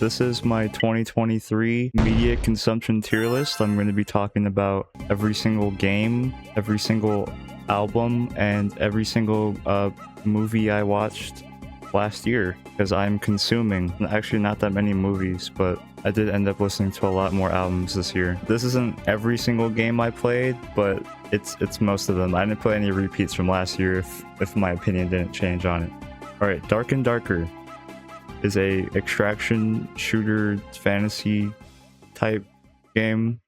This is my 2023 media consumption tier list. I'm going to be talking about every single game, every single album, and every single movie I watched last year, because I'm consuming actually not that many movies, but I did end up listening to a lot more albums this year. This isn't every single game I played, but it's most of them. I didn't play any repeats from last year if my opinion didn't change on it. Alright, Dark and Darker is a extraction shooter fantasy type game.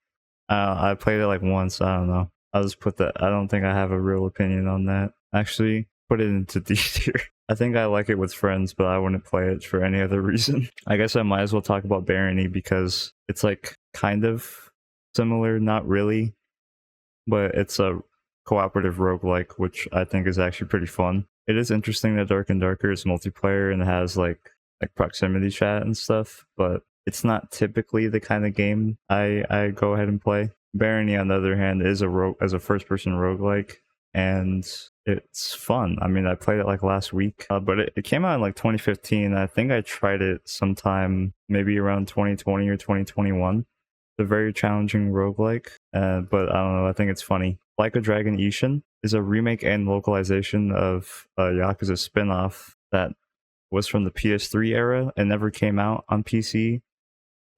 I played it like once. I don't know. I'll just put that. I don't think I have a real opinion on that. Actually, put it into D tier. I think I like it with friends, but I wouldn't play it for any other reason. I guess I might as well talk about Barony because it's like kind of similar, not really, but it's a cooperative roguelike, which I think is actually pretty fun. It is interesting that Dark and Darker is multiplayer and it has like proximity chat and stuff, but it's not typically the kind of game I go ahead and play. Barony, on the other hand, is a first-person roguelike, and it's fun. I mean, I played it like last week, but it came out in like 2015. I think I tried it sometime maybe around 2020 or 2021. It's a very challenging roguelike, but I don't know, I think it's funny. Like a Dragon Ishin is a remake and localization of a Yakuza spin-off that was from the PS3 era and never came out on PC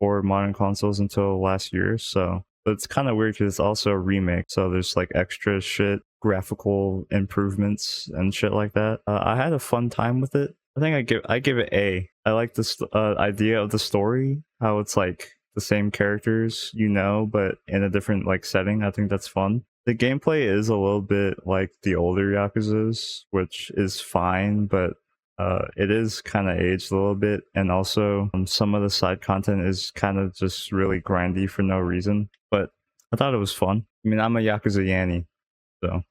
or modern consoles until last year. So it's kind of weird because it's also a remake. So there's like extra shit, graphical improvements and shit like that. I had a fun time with it. I think I give it A. I like this idea of the story, how it's like the same characters, but in a different like setting. I think that's fun. The gameplay is a little bit like the older Yakuzas, which is fine, but it is kind of aged a little bit, and also some of the side content is kind of just really grindy for no reason, but I thought it was fun. I mean, I'm a Yakuza Yanny, so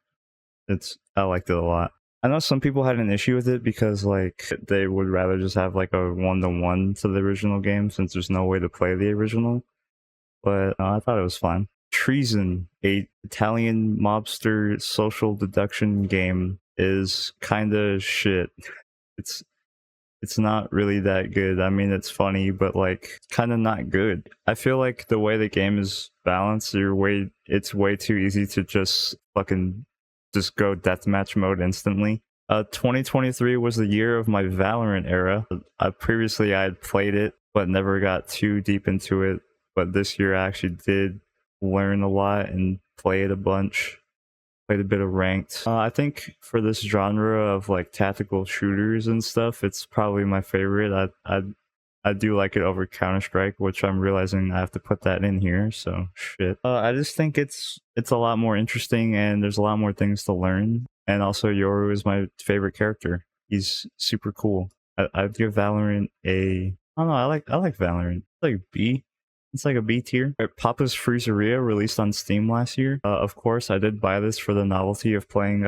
I liked it a lot. I know some people had an issue with it because like they would rather just have like a one-to-one to the original game since there's no way to play the original, but I thought it was fun. Treason, a Italian mobster social deduction game, is kind of shit. It's not really that good. I mean, it's funny, but like kind of not good. I feel like the way the game is balanced, it's way too easy to just go deathmatch mode instantly. 2023 was the year of my Valorant era. Previously I had played it but never got too deep into it, but this year I actually did learn a lot and play it a bunch. Played a bit of ranked. I think for this genre of like tactical shooters and stuff, it's probably my favorite. I do like it over Counter-Strike, which I'm realizing I have to put that in here, so shit. I just think it's a lot more interesting and there's a lot more things to learn. And also Yoru is my favorite character. He's super cool. I'd give Valorant I don't know, I like Valorant. It's like B. It's like a B tier. Papa's Freezeria released on Steam last year. Of course, I did buy this for the novelty of playing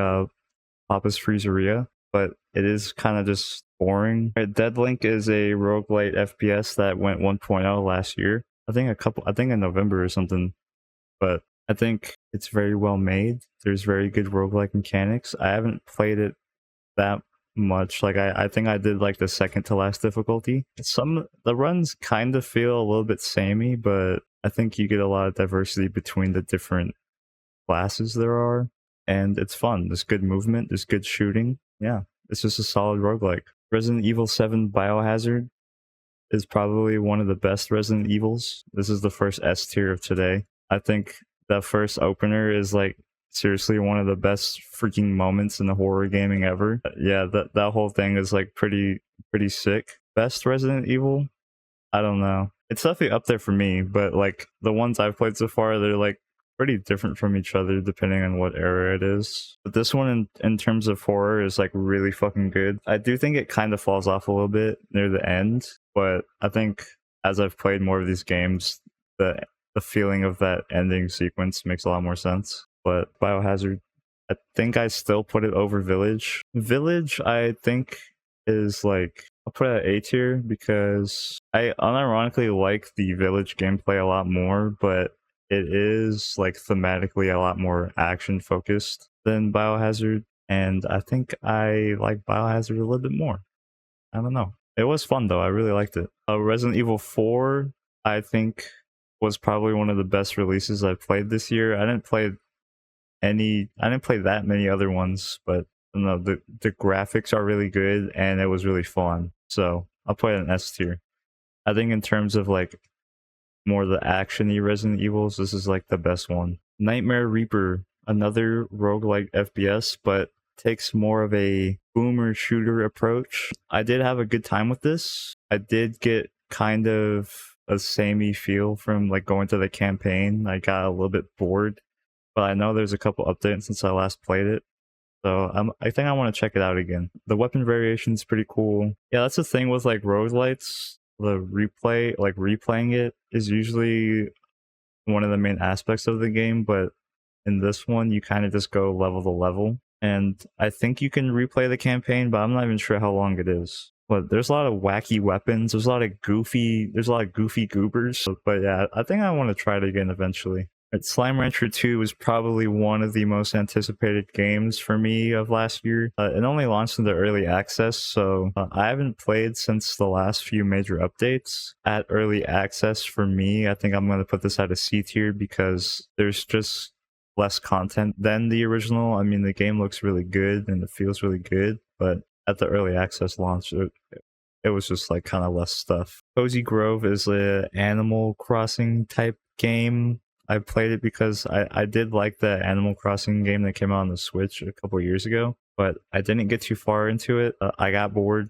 Papa's Freezeria, but it is kind of just boring. Deadlink is a roguelite FPS that went 1.0 last year. I think in November or something. But I think it's very well made. There's very good roguelike mechanics. I haven't played it that much. Like I think I did like the second to last difficulty. The runs kind of feel a little bit samey, but I think you get a lot of diversity between the different classes there are, and it's fun. There's good movement, there's good shooting. Yeah, it's just a solid roguelike. Resident Evil 7 Biohazard is probably one of the best Resident Evils. This is the first S tier of today. I think that first opener is like seriously one of the best freaking moments in the horror gaming ever. Yeah, that whole thing is like pretty sick. Best Resident Evil? I don't know. It's definitely up there for me, but like the ones I've played so far, they're like pretty different from each other depending on what era it is. But this one in terms of horror is like really fucking good. I do think it kind of falls off a little bit near the end, but I think as I've played more of these games, the feeling of that ending sequence makes a lot more sense. But Biohazard, I think I still put it over Village. Village, I think, is like, I'll put it at A tier because I unironically like the Village gameplay a lot more, but it is like thematically a lot more action focused than Biohazard, and I think I like Biohazard a little bit more. I don't know. It was fun though. I really liked it. Resident Evil 4, I think, was probably one of the best releases I played this year. I didn't play that many other ones, but no, the graphics are really good and it was really fun. So I'll put it an S tier. I think in terms of like more the actiony Resident Evils, this is like the best one. Nightmare Reaper, another roguelike FPS, but takes more of a boomer shooter approach. I did have a good time with this. I did get kind of a samey feel from like going to the campaign. I got a little bit bored, but I know there's a couple updates since I last played it. So I think I want to check it out again. The weapon variation is pretty cool. Yeah, that's the thing with like roguelites. The replaying it is usually one of the main aspects of the game, but in this one, you kind of just go level to level. And I think you can replay the campaign, but I'm not even sure how long it is. But there's a lot of wacky weapons. There's a lot of goofy goobers. But yeah, I think I want to try it again eventually. Slime Rancher 2 was probably one of the most anticipated games for me of last year. It only launched into early access, so I haven't played since the last few major updates. At early access for me, I think I'm going to put this at a C tier because there's just less content than the original. I mean, the game looks really good and it feels really good, but at the early access launch, it was just like kind of less stuff. Cozy Grove is a Animal Crossing type game. I played it because I did like the Animal Crossing game that came out on the Switch a couple years ago, but I didn't get too far into it. I got bored,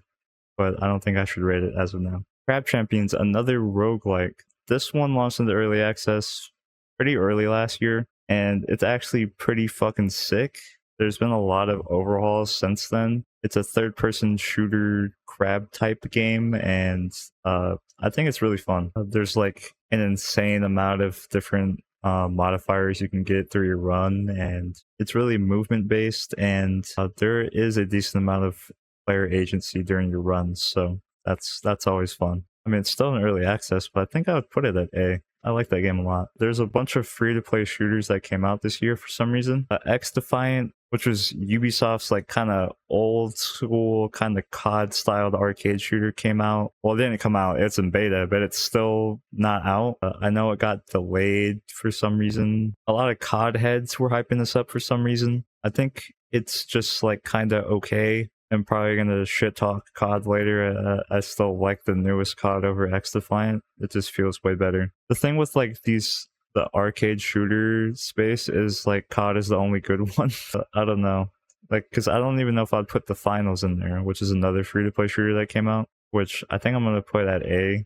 but I don't think I should rate it as of now. Crab Champions, another roguelike. This one launched into early access pretty early last year, and it's actually pretty fucking sick. There's been a lot of overhauls since then. It's a third-person shooter crab type game, and I think it's really fun. There's like an insane amount of different modifiers you can get through your run, and it's really movement based, and there is a decent amount of player agency during your runs, so that's always fun. I mean, it's still in early access, but I think I would put it at A. I like that game a lot. There's a bunch of free-to-play shooters that came out this year for some reason. X Defiant, which was Ubisoft's like kind of old school, kind of COD styled arcade shooter, came out. Well, it didn't come out. It's in beta, but it's still not out. I know it got delayed for some reason. A lot of COD heads were hyping this up for some reason. I think it's just like kind of okay. I'm probably gonna shit talk COD later. I still like the newest COD over X Defiant. It just feels way better. The thing with like the arcade shooter space is like COD is the only good one. I don't know, like, because I don't even know if I'd put the finals in there, which is another free to play shooter that came out, which I think I'm gonna put at A.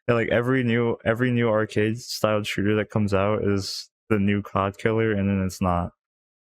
Like every new arcade styled shooter that comes out is the new COD killer, and then it's not,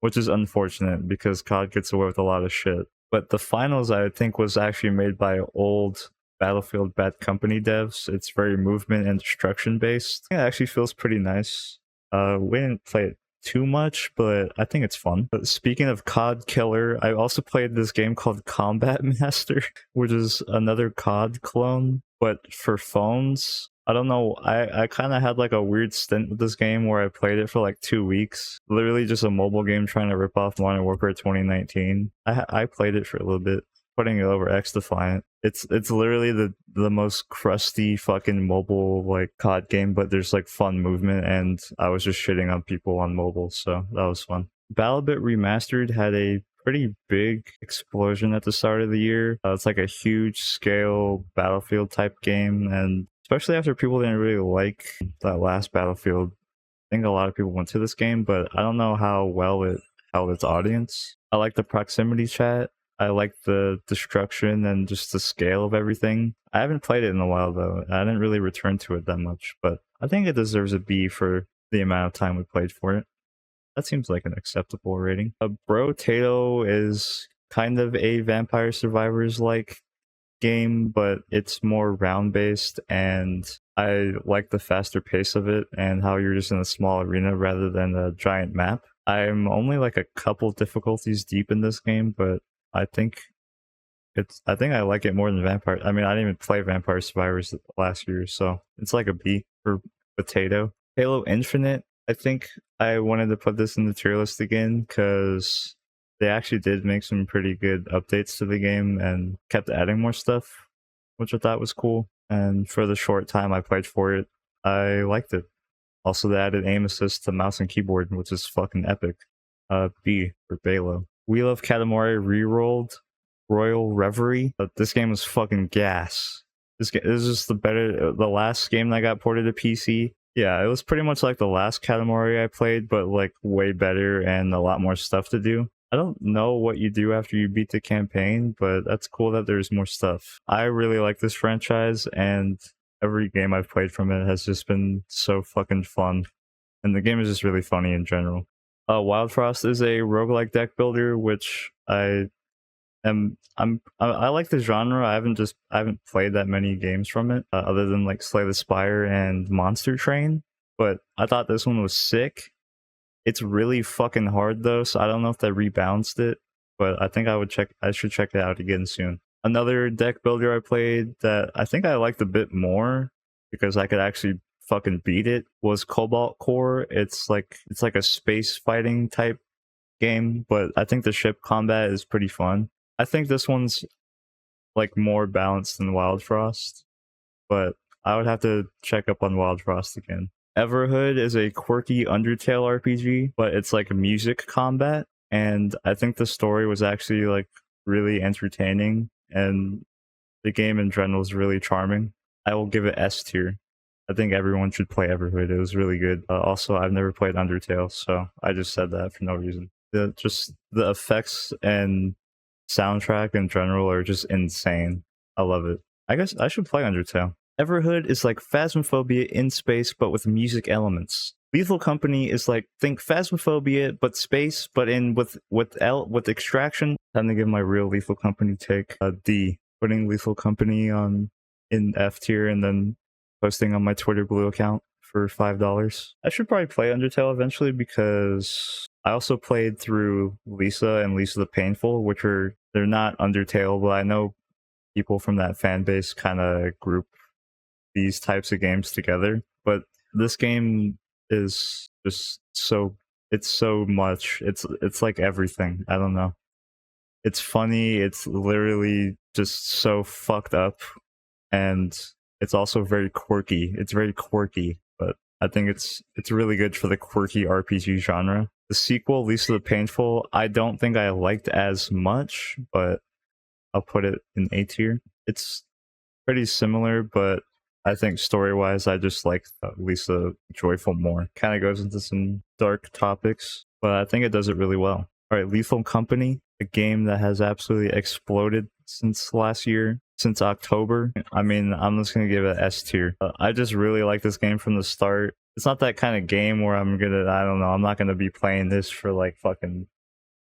which is unfortunate because COD gets away with a lot of shit. But the finals, I think, was actually made by old Battlefield Bad Company devs. It's very movement and destruction based. It actually feels pretty nice. We didn't play it too much, but I think it's fun. But speaking of COD killer, I also played this game called Combat Master, which is another COD clone, but for phones. I don't know, I kind of had like a weird stint with this game where I played it for like 2 weeks. Literally just a mobile game trying to rip off Modern Warfare 2019. I played it for a little bit, putting it over X Defiant. It's literally the most crusty fucking mobile like COD game, but there's like fun movement, and I was just shitting on people on mobile, so that was fun. Battlebit Remastered had a pretty big explosion at the start of the year. It's like a huge scale Battlefield type game, and especially after people didn't really like that last Battlefield, I think a lot of people went to this game, but I don't know how well it held its audience. I like the proximity chat. I like the destruction and just the scale of everything. I haven't played it in a while though. I didn't really return to it that much, but I think it deserves a B for the amount of time we played for it. That seems like an acceptable rating. Bro Tato is kind of a Vampire Survivors like game, but it's more round based, and I like the faster pace of it and how you're just in a small arena rather than a giant map. I'm only like a couple difficulties deep in this game, but I think I like it more than Vampire. I mean, I didn't even play Vampire Survivors last year, so it's like a B for Potato. Halo Infinite, I think I wanted to put this in the tier list again because they actually did make some pretty good updates to the game and kept adding more stuff. which I thought was cool. And for the short time I played for it, I liked it. Also, they added aim assist to mouse and keyboard, which is fucking epic. B for Balo. Wheel of Katamari Rerolled Royal Reverie. This game was fucking gas. This is just the last game that got ported to PC. Yeah, it was pretty much like the last Katamari I played, but like way better and a lot more stuff to do. I don't know what you do after you beat the campaign, but that's cool that there's more stuff. I really like this franchise, and every game I've played from it has just been so fucking fun. And the game is just really funny in general. Wild Frost is a roguelike deck builder, which I like the genre. I haven't played that many games from it, other than like Slay the Spire and Monster Train. But I thought this one was sick. It's really fucking hard though, so I don't know if they rebalanced it, but I think I should check it out again soon. Another deck builder I played that I think I liked a bit more because I could actually fucking beat it was Cobalt Core. It's like a space fighting type game, but I think the ship combat is pretty fun. I think this one's like more balanced than Wild Frost, but I would have to check up on Wild Frost again. Everhood is a quirky Undertale RPG, but it's like music combat, and I think the story was actually like really entertaining, and the game in general is really charming. I will give it S tier. I think everyone should play Everhood. It was really good. Also, I've never played Undertale, so I just said that for no reason. The effects and soundtrack in general are just insane. I love it. I guess I should play Undertale. Everhood is like Phasmophobia in space, but with music elements. Lethal Company is like, think Phasmophobia, but space, but with Extraction. Time to give my real Lethal Company take. D. Putting Lethal Company in F tier and then posting on my Twitter Blue account for $5. I should probably play Undertale eventually because I also played through Lisa and Lisa the Painful, they're not Undertale, but I know people from that fan base kind of group these types of games together. But this game is just it's so much. It's like everything. I don't know. It's funny. It's literally just so fucked up, and it's also very quirky. It's very quirky, but I think it's really good for the quirky RPG genre. The sequel, Lisa the Painful, I don't think I liked as much, but I'll put it in A tier. It's pretty similar, but I think story-wise, I just like Lisa Joyful more. Kind of goes into some dark topics, but I think it does it really well. All right, Lethal Company, a game that has absolutely exploded since last year, since October. I mean, I'm just gonna give it S tier. I just really like this game from the start. It's not that kind of game where I don't know, I'm not gonna be playing this for like fucking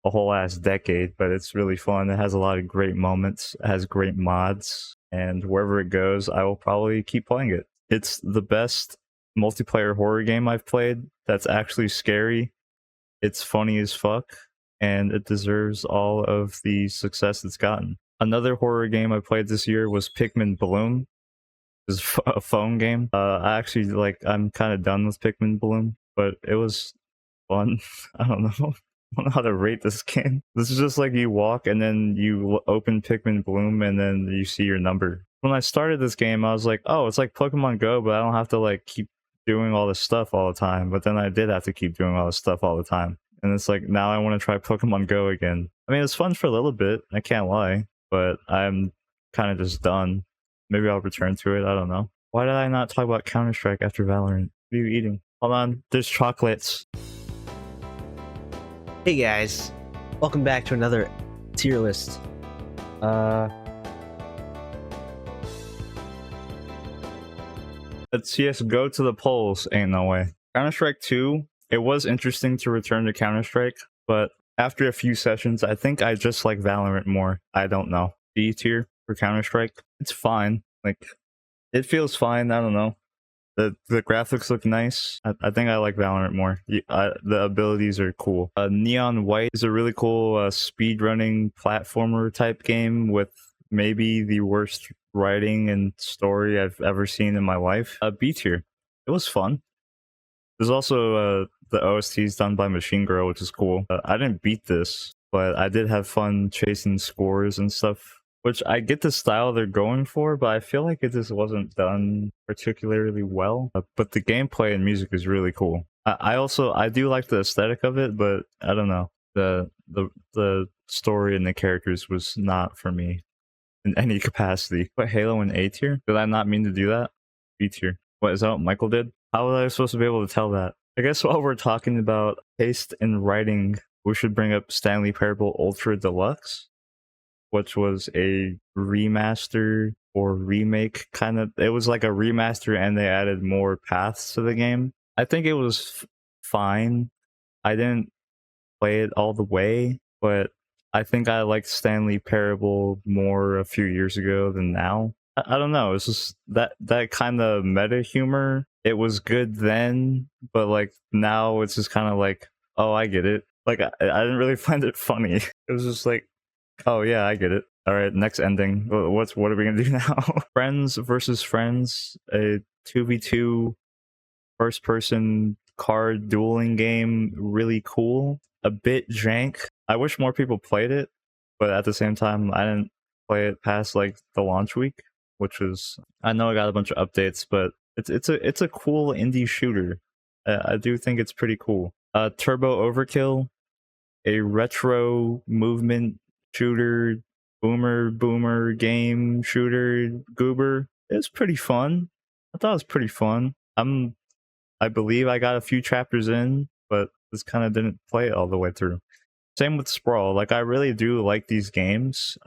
a whole ass decade, but it's really fun. It has a lot of great moments. It has great mods, and wherever it goes, I will probably keep playing it. It's the best multiplayer horror game I've played that's actually scary. It's funny as fuck, and it deserves all of the success it's gotten. Another horror game I played this year was Pikmin Bloom. It's a phone game. I'm kind of done with Pikmin Bloom, but it was fun. I don't know. I don't know how to rate this game. This is just like you walk and then you open Pikmin Bloom and then you see your number. When I started this game, I was like, oh, it's like Pokemon Go, but I don't have to like keep doing all this stuff all the time. But then I did have to keep doing all this stuff all the time. And it's like, now I want to try Pokemon Go again. I mean, it's fun for a little bit, I can't lie, but I'm kind of just done. Maybe I'll return to it, I don't know. Why did I not talk about Counter-Strike after Valorant? What are you eating? Hold on, there's chocolates. Hey guys, welcome back to another tier list. Let's go to the polls. Ain't no way. Counter-Strike 2, it was interesting to return to Counter-Strike, but after a few sessions, I think I just like Valorant more. I don't know. D tier for Counter-Strike, it's fine. Like, it feels fine. I don't know. The graphics look nice. I think I like Valorant more. The abilities are cool. Neon White is a really cool speedrunning platformer type game with maybe the worst writing and story I've ever seen in my life. B tier. It was fun. There's also the OSTs done by Machine Girl, which is cool. I didn't beat this, but I did have fun chasing scores and stuff. which I get the style they're going for, but I feel like it just wasn't done particularly well. But the gameplay and music is really cool. I do like the aesthetic of it, but I don't know, the story and the characters was not for me in any capacity. But Halo in A tier? Did I not mean to do that? B tier. What, is that what Michael did? How was I supposed to be able to tell that? I guess while we're talking about taste in writing, we should bring up Stanley Parable Ultra Deluxe, which was a remaster or remake kind of. It was like a remaster and they added more paths to the game. I think it was fine. I didn't play it all the way, but I think I liked Stanley Parable more a few years ago than now. I don't know. It's just that kind of meta humor. It was good then, but like now it's just kind of like, oh, I get it. Like I didn't really find it funny. It was just like, oh yeah, I get it. All right, next ending. What are we gonna do now? Friends versus Friends, a 2v2 first person card dueling game. Really cool. A bit jank. I wish more people played it, but at the same time, I didn't play it past like the launch week, which was, I know I got a bunch of updates, but it's a cool indie shooter. I do think it's pretty cool. Turbo Overkill, a retro movement shooter, boomer game shooter goober. It's pretty fun. I thought it was pretty fun. I believe I got a few chapters in, but just kind of didn't play it all the way through. Same with Sprawl. Like, I really do like these games.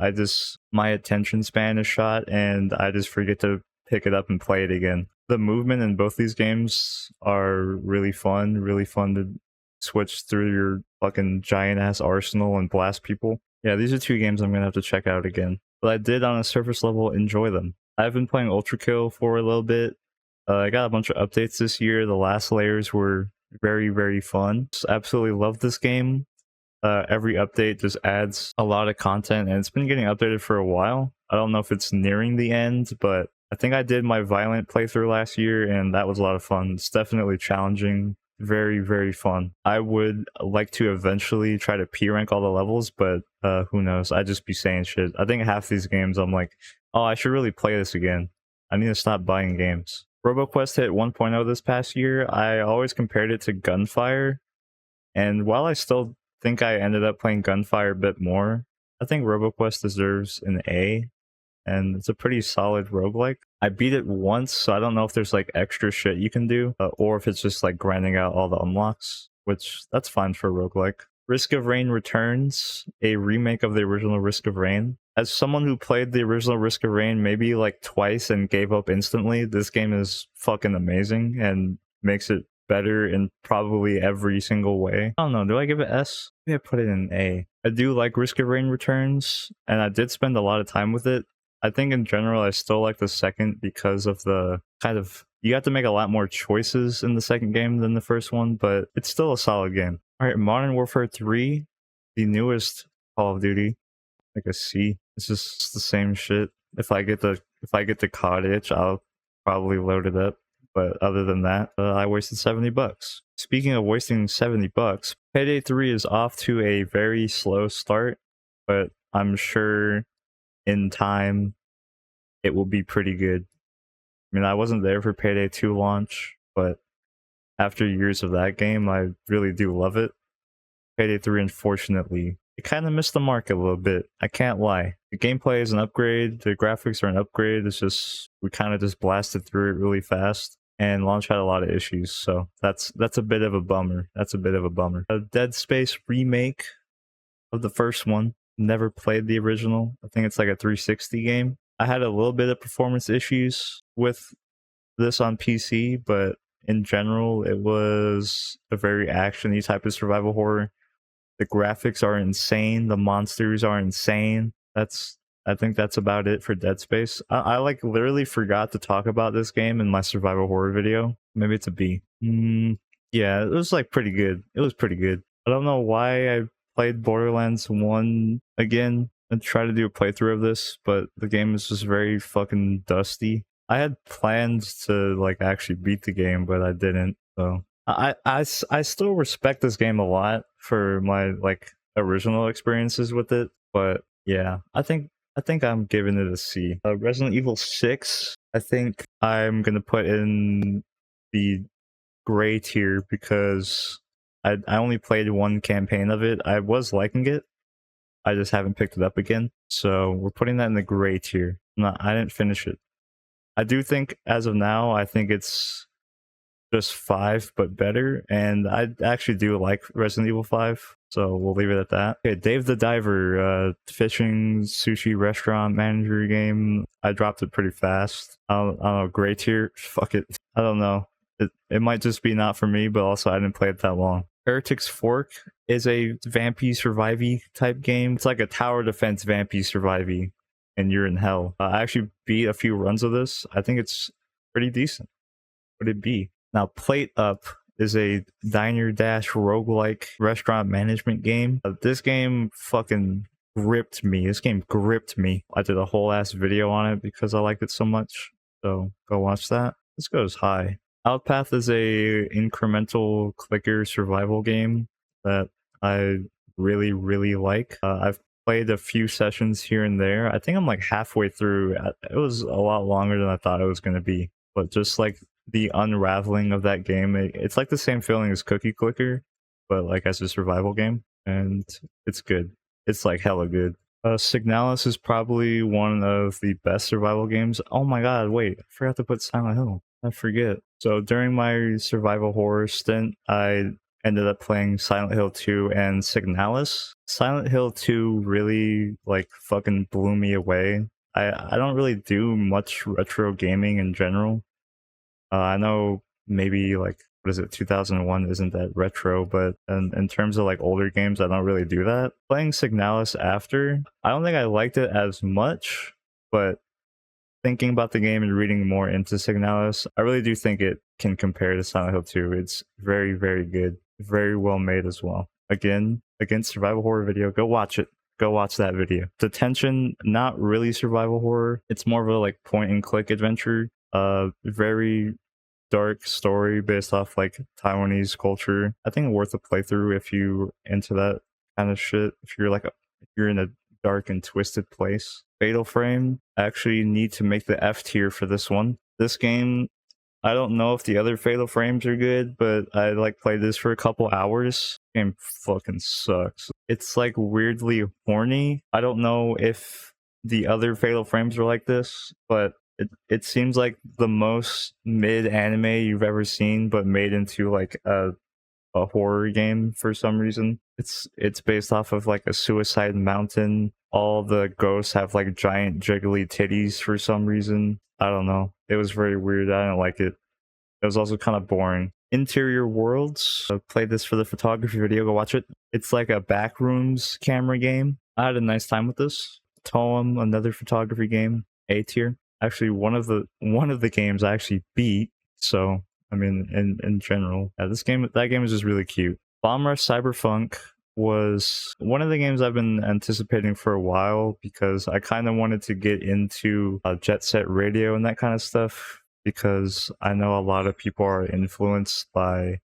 My attention span is shot, and I just forget to pick it up and play it again. The movement in both these games are really fun to switch through your fucking giant ass arsenal and blast people. Yeah, these are two games I'm gonna have to check out again. But I did, on a surface level, enjoy them. I've been playing Ultra Kill for a little bit. I got a bunch of updates this year. The last layers were very, very fun. Just absolutely love this game. Every update just adds a lot of content, and it's been getting updated for a while. I don't know if it's nearing the end, but I think I did my Violent playthrough last year, and that was a lot of fun. It's definitely challenging. Very, very fun. I would like to eventually try to P rank all the levels, but who knows? I just be saying shit. I think half these games I'm like, oh, I should really play this again. I need to stop buying games. RoboQuest hit 1.0 this past year. I always compared it to Gunfire, and while I still think I ended up playing Gunfire a bit more, I think RoboQuest deserves an A, and it's a pretty solid roguelike. I beat it once, so I don't know if there's like extra shit you can do, or if it's just like grinding out all the unlocks, which that's fine for a roguelike. Risk of Rain returns, a remake of the original Risk of Rain. As someone who played the original Risk of Rain maybe like twice and gave up instantly, this game is fucking amazing and makes it better in probably every single way. I don't know, do I give it S? Maybe I put it in A. I do like Risk of Rain Returns, and I did spend a lot of time with it. I think in general I still like the second because of the kind of, you have to make a lot more choices in the second game than the first one, but it's still a solid game. Alright, Modern Warfare 3, the newest Call of Duty, like a C. It's just the same shit. If I get the COD itch, I'll probably load it up. But other than that, I wasted $70. Speaking of wasting $70, Payday 3 is off to a very slow start, but I'm sure in time it will be pretty good. I mean, I wasn't there for Payday 2 launch, but after years of that game, I really do love it. Payday 3, unfortunately, it kind of missed the mark a little bit. I can't lie. The gameplay is an upgrade, the graphics are an upgrade. It's just, we kind of just blasted through it really fast, and launch had a lot of issues, so that's a bit of a bummer. A Dead Space remake of the first one. Never played the original. I think it's like a 360 game. I had a little bit of performance issues with this on PC, but in general, it was a very action-y type of survival horror. The graphics are insane. The monsters are insane. I think that's about it for Dead Space. I like literally forgot to talk about this game in my survival horror video. Maybe it's a B. Yeah, it was like pretty good. It was pretty good. I don't know why I played Borderlands 1 again and try to do a playthrough of this, but the game is just very fucking dusty. I had plans to like actually beat the game, but I didn't. So I still respect this game a lot for my like original experiences with it, but yeah, I think I think I'm giving it a C. Resident Evil 6, I think I'm gonna put in the gray tier because I only played one campaign of it. I was liking it. I just haven't picked it up again. So we're putting that in the gray tier. I didn't finish it. I do think as of now, I think it's just 5 but better, and I actually do like Resident Evil 5, so we'll leave it at that. Okay, Dave the Diver, fishing sushi restaurant manager game. I dropped it pretty fast. I don't know, gray tier, fuck it. I don't know, it might just be not for me, but also I didn't play it that long. Heretic's Fork is a vampy survivey type game. It's like a tower defense vampy survivey, and you're in hell. I actually beat a few runs of this. I think it's pretty decent. Would it be? Now, Plate Up is a diner dash roguelike restaurant management game. This game fucking gripped me. This game gripped me. I did a whole ass video on it because I liked it so much. So go watch that. This goes high. Outpath is a incremental clicker survival game that I really, really like. I've played a few sessions here and there. I think I'm like halfway through. It was a lot longer than I thought it was going to be. But just like the unraveling of that game, it's like the same feeling as Cookie Clicker, but like as a survival game, and it's good. It's like hella good. Signalis is probably one of the best survival games. Oh my god, wait, I forgot to put Silent Hill. I forget. So during my survival horror stint, I ended up playing Silent Hill 2 and Signalis. Silent Hill 2 really like fucking blew me away. I don't really do much retro gaming in general. I know maybe like, what is it, 2001 isn't that retro, but in terms of like older games, I don't really do that. Playing Signalis after, I don't think I liked it as much, but thinking about the game and reading more into Signalis, I really do think it can compare to Silent Hill 2. It's very, very good. Very well made as well. Again, survival horror video, go watch it. Go watch that video. Detention, not really survival horror. It's more of a like point and click adventure. Very dark story based off like Taiwanese culture. I think worth a playthrough if you into that kind of shit. If you're like if you're in a dark and twisted place. Fatal Frame, I actually need to make the F tier for this one. This game, I don't know if the other Fatal Frames are good, but I like played this for a couple hours. Game fucking sucks. It's like weirdly horny. I don't know if the other Fatal Frames are like this, but it seems like the most mid anime you've ever seen, but made into like a horror game for some reason. It's based off of like a suicide mountain. All the ghosts have like giant jiggly titties for some reason. I don't know. It was very weird. I didn't like it. It was also kind of boring. Interior Worlds. I played this for the photography video. Go watch it. It's like a backrooms camera game. I had a nice time with this. Toem, another photography game. A tier. Actually, one of the games I actually beat. So I mean, in general, yeah, that game is just really cute. Bomb Rush Cyberpunk was one of the games I've been anticipating for a while because I kind of wanted to get into Jet Set Radio and that kind of stuff because I know a lot of people are influenced by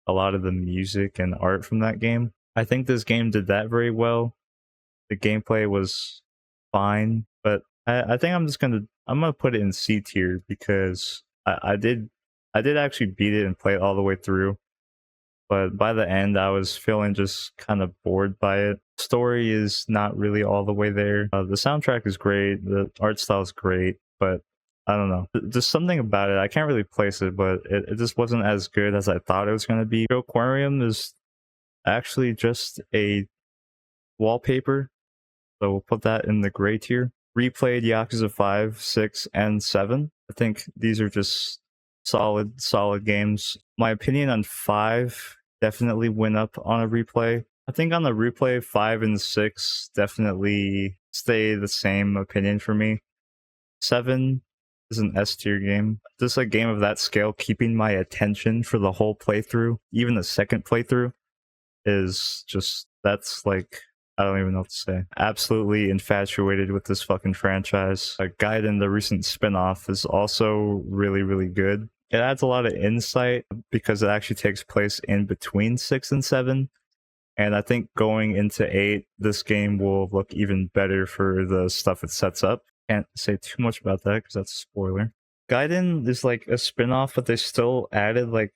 a lot of the music and art from that game. I think this game did that very well. The gameplay was fine, but I think I'm gonna put it in C tier because I did actually beat it and play it all the way through. But by the end, I was feeling just kind of bored by it. Story is not really all the way there. The soundtrack is great. The art style is great, but I don't know. There's something about it. I can't really place it, but it just wasn't as good as I thought it was going to be. Aquarium is actually just a wallpaper, so we'll put that in the gray tier. Replayed Yakuza 5, 6, and 7. I think these are just solid games. My opinion on 5 definitely went up on a replay. I think on the replay, 5 and 6 definitely stay the same opinion for me. 7 is an S tier game. Just a game of that scale, keeping my attention for the whole playthrough, even the second playthrough, is just, that's like, I don't even know what to say. Absolutely infatuated with this fucking franchise. Gaiden, the recent spin-off, is also really, really good. It adds a lot of insight because it actually takes place in between 6 and 7. And I think going into 8, this game will look even better for the stuff it sets up. Can't say too much about that because that's a spoiler. Gaiden is like a spin-off, but they still added like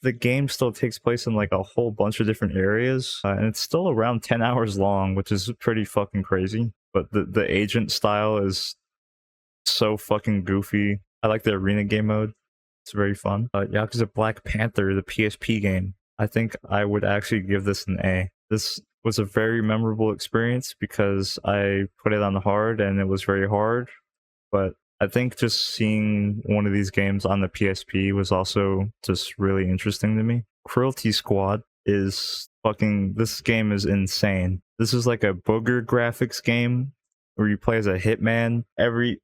the game still takes place in like a whole bunch of different areas, and it's still around 10 hours long, which is pretty fucking crazy. But the agent style is so fucking goofy. I like the arena game mode. It's very fun. Yakuza Black Panther, the PSP game. I think I would actually give this an A. This was a very memorable experience because I put it on hard and it was very hard, but I think just seeing one of these games on the PSP was also just really interesting to me. Cruelty Squad is fucking, this game is insane. This is like a booger graphics game where you play as a hitman.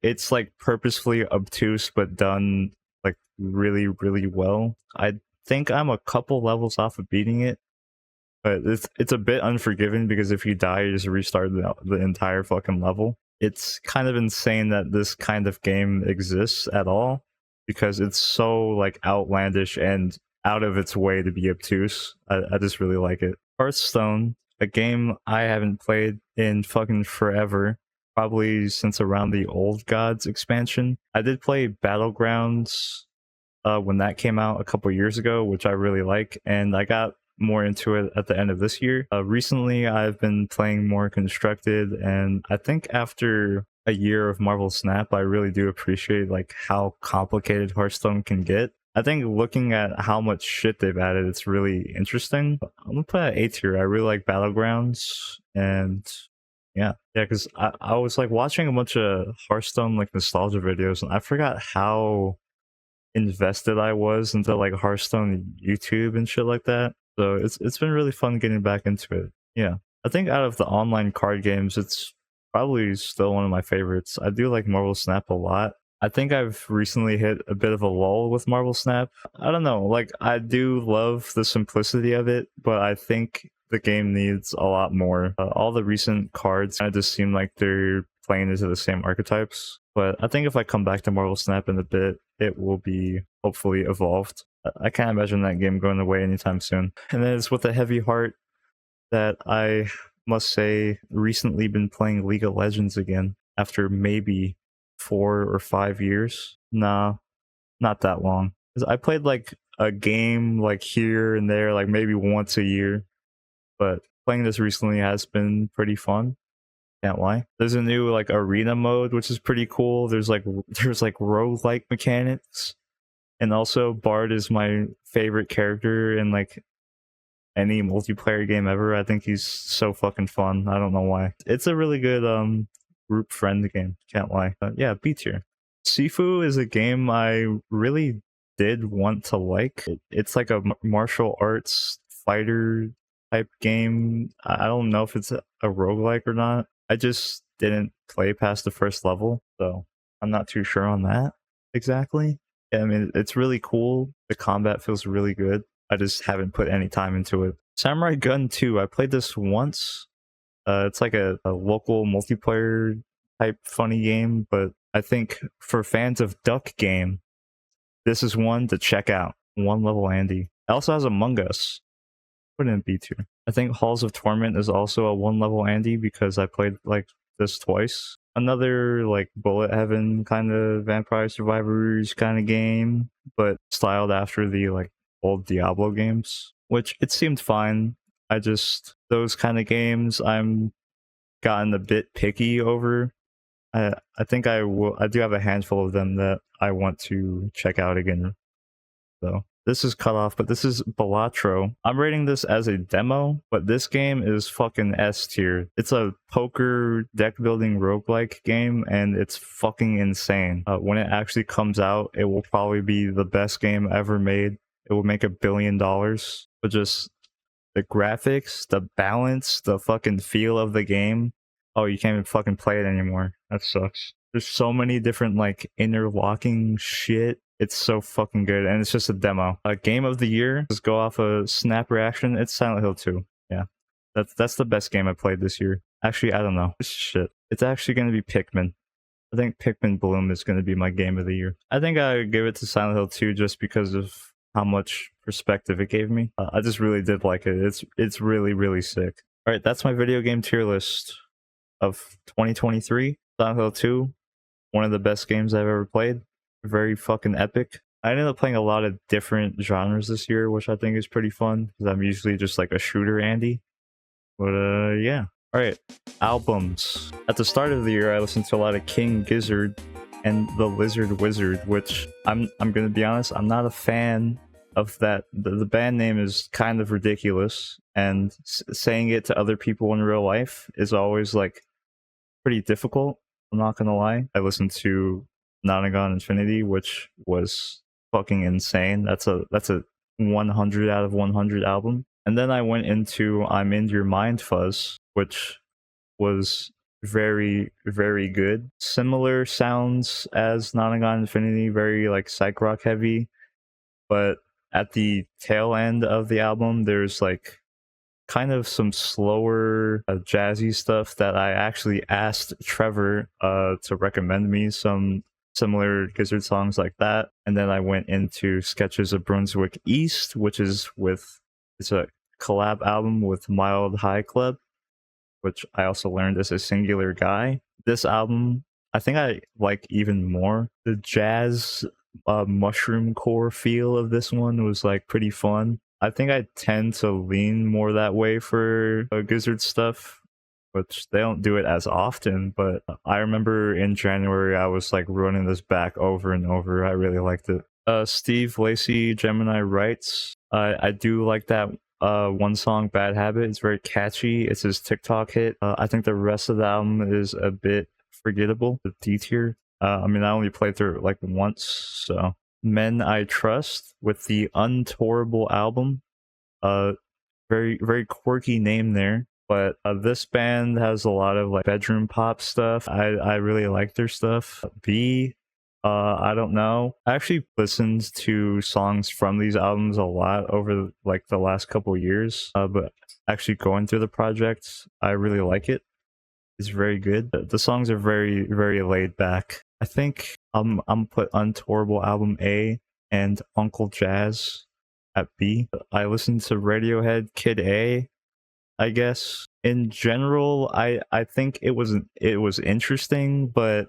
It's like purposefully obtuse but done like really, really well. I think I'm a couple levels off of beating it, but it's a bit unforgiving because if you die, you just restart the entire fucking level. It's kind of insane that this kind of game exists at all because it's so like outlandish and out of its way to be obtuse. I just really like it. Hearthstone, a game I haven't played in fucking forever, probably since around the Old Gods expansion. I did play Battlegrounds when that came out a couple years ago, which I really like, and I got more into it at the end of this year. Recently, I've been playing more Constructed, and I think after a year of Marvel Snap, I really do appreciate like how complicated Hearthstone can get. I think looking at how much shit they've added, it's really interesting. I'm gonna put it at A tier. I really like Battlegrounds, and yeah, because I was like watching a bunch of Hearthstone like nostalgia videos, and I forgot how invested I was into like Hearthstone YouTube and shit like that. So it's been really fun getting back into it. Yeah, I think out of the online card games, it's probably still one of my favorites. I do like Marvel Snap a lot. I think I've recently hit a bit of a lull with Marvel Snap. I don't know, like I do love the simplicity of it, but I think the game needs a lot more. All the recent cards kind of just seem like they're playing into the same archetypes. But I think if I come back to Marvel Snap in a bit, it will be hopefully evolved. I can't imagine that game going away anytime soon. And then it's with a heavy heart that I must say recently been playing League of Legends again after maybe 4 or 5 years. Nah, not that long. 'Cause I played like a game like here and there, like maybe once a year. But playing this recently has been pretty fun. Can't lie. There's a new like arena mode, which is pretty cool. There's like roguelike mechanics. And also Bard is my favorite character in like any multiplayer game ever. I think he's so fucking fun. I don't know why. It's a really good group friend game. Can't lie. Yeah, B tier. Sifu is a game I really did want to like. It's like a martial arts fighter type game. I don't know if it's a roguelike or not. I just didn't play past the first level, so I'm not too sure on that exactly. Yeah, I mean, it's really cool. The combat feels really good. I just haven't put any time into it. Samurai Gun 2, I played this once. It's like a local multiplayer type funny game, but I think for fans of Duck Game, this is one to check out. One level Andy. It also has Among Us. Put it in B tier. I think Halls of Torment is also a 1 level Andy because I played like this twice. Another like Bullet Heaven kind of Vampire Survivors kind of game, but styled after the like old Diablo games, which it seemed fine. I just, those kind of games I'm gotten a bit picky over. I think I do have a handful of them that I want to check out again though. This is cut off, but this is Balatro. I'm rating this as a demo, but this game is fucking S tier. It's a poker deck building roguelike game, and it's fucking insane. When it actually comes out, it will probably be the best game ever made. It will make $1 billion. But just the graphics, the balance, the fucking feel of the game. Oh, you can't even fucking play it anymore. That sucks. There's so many different like interlocking shit. It's so fucking good, and it's just a demo. Game of the year, just go off a snap reaction. It's Silent Hill 2. Yeah, that's the best game I played this year. Actually, I don't know. Shit, it's actually gonna be Pikmin. I think Pikmin Bloom is gonna be my game of the year. I think I give it to Silent Hill 2 just because of how much perspective it gave me. I just really did like it. It's really sick. All right, that's my video game tier list of 2023. Silent Hill 2, one of the best games I've ever played. Very fucking epic. I ended up playing a lot of different genres this year, which I think is pretty fun because I'm usually just like a shooter Andy. But yeah. All right, albums. At the start of the year, I listened to a lot of King Gizzard and The Lizard Wizard, which I'm gonna be honest, I'm not a fan of that. The band name is kind of ridiculous, and saying it to other people in real life is always like pretty difficult. I'm not gonna lie. I listened to Nonagon Infinity, which was fucking insane. That's a 100 out of 100 album. And then I went into I'm in Your Mind Fuzz, which was very good. Similar sounds as Nonagon Infinity, very like psych rock heavy, but at the tail end of the album there's like kind of some slower jazzy stuff that I actually asked Trevor to recommend me some similar Gizzard songs like that. And then I went into Sketches of Brunswick East, which is it's a collab album with Mild High Club, which I also learned is a singular guy. This album, I think I like even more. The jazz mushroom core feel of this one was like pretty fun. I think I tend to lean more that way for Gizzard stuff, which they don't do it as often, but I remember in January I was like running this back over and over. I really liked it. Steve Lacy, Gemini Writes. I do like that one song, Bad Habit. It's very catchy. It's his TikTok hit. I think the rest of the album is a bit forgettable. The D tier. I mean, I only played through it like once, so. Men I Trust with the Untourable album. Very quirky name there, but this band has a lot of like bedroom pop stuff. I really like their stuff. B, I don't know. I actually listened to songs from these albums a lot over like the last couple years, but actually going through the project, I really like it. It's very good. The songs are very laid back. I think I'm put Untourable album A and Uncle Jazz at B. I listened to Radiohead Kid A, I guess. In general, I think it was interesting, but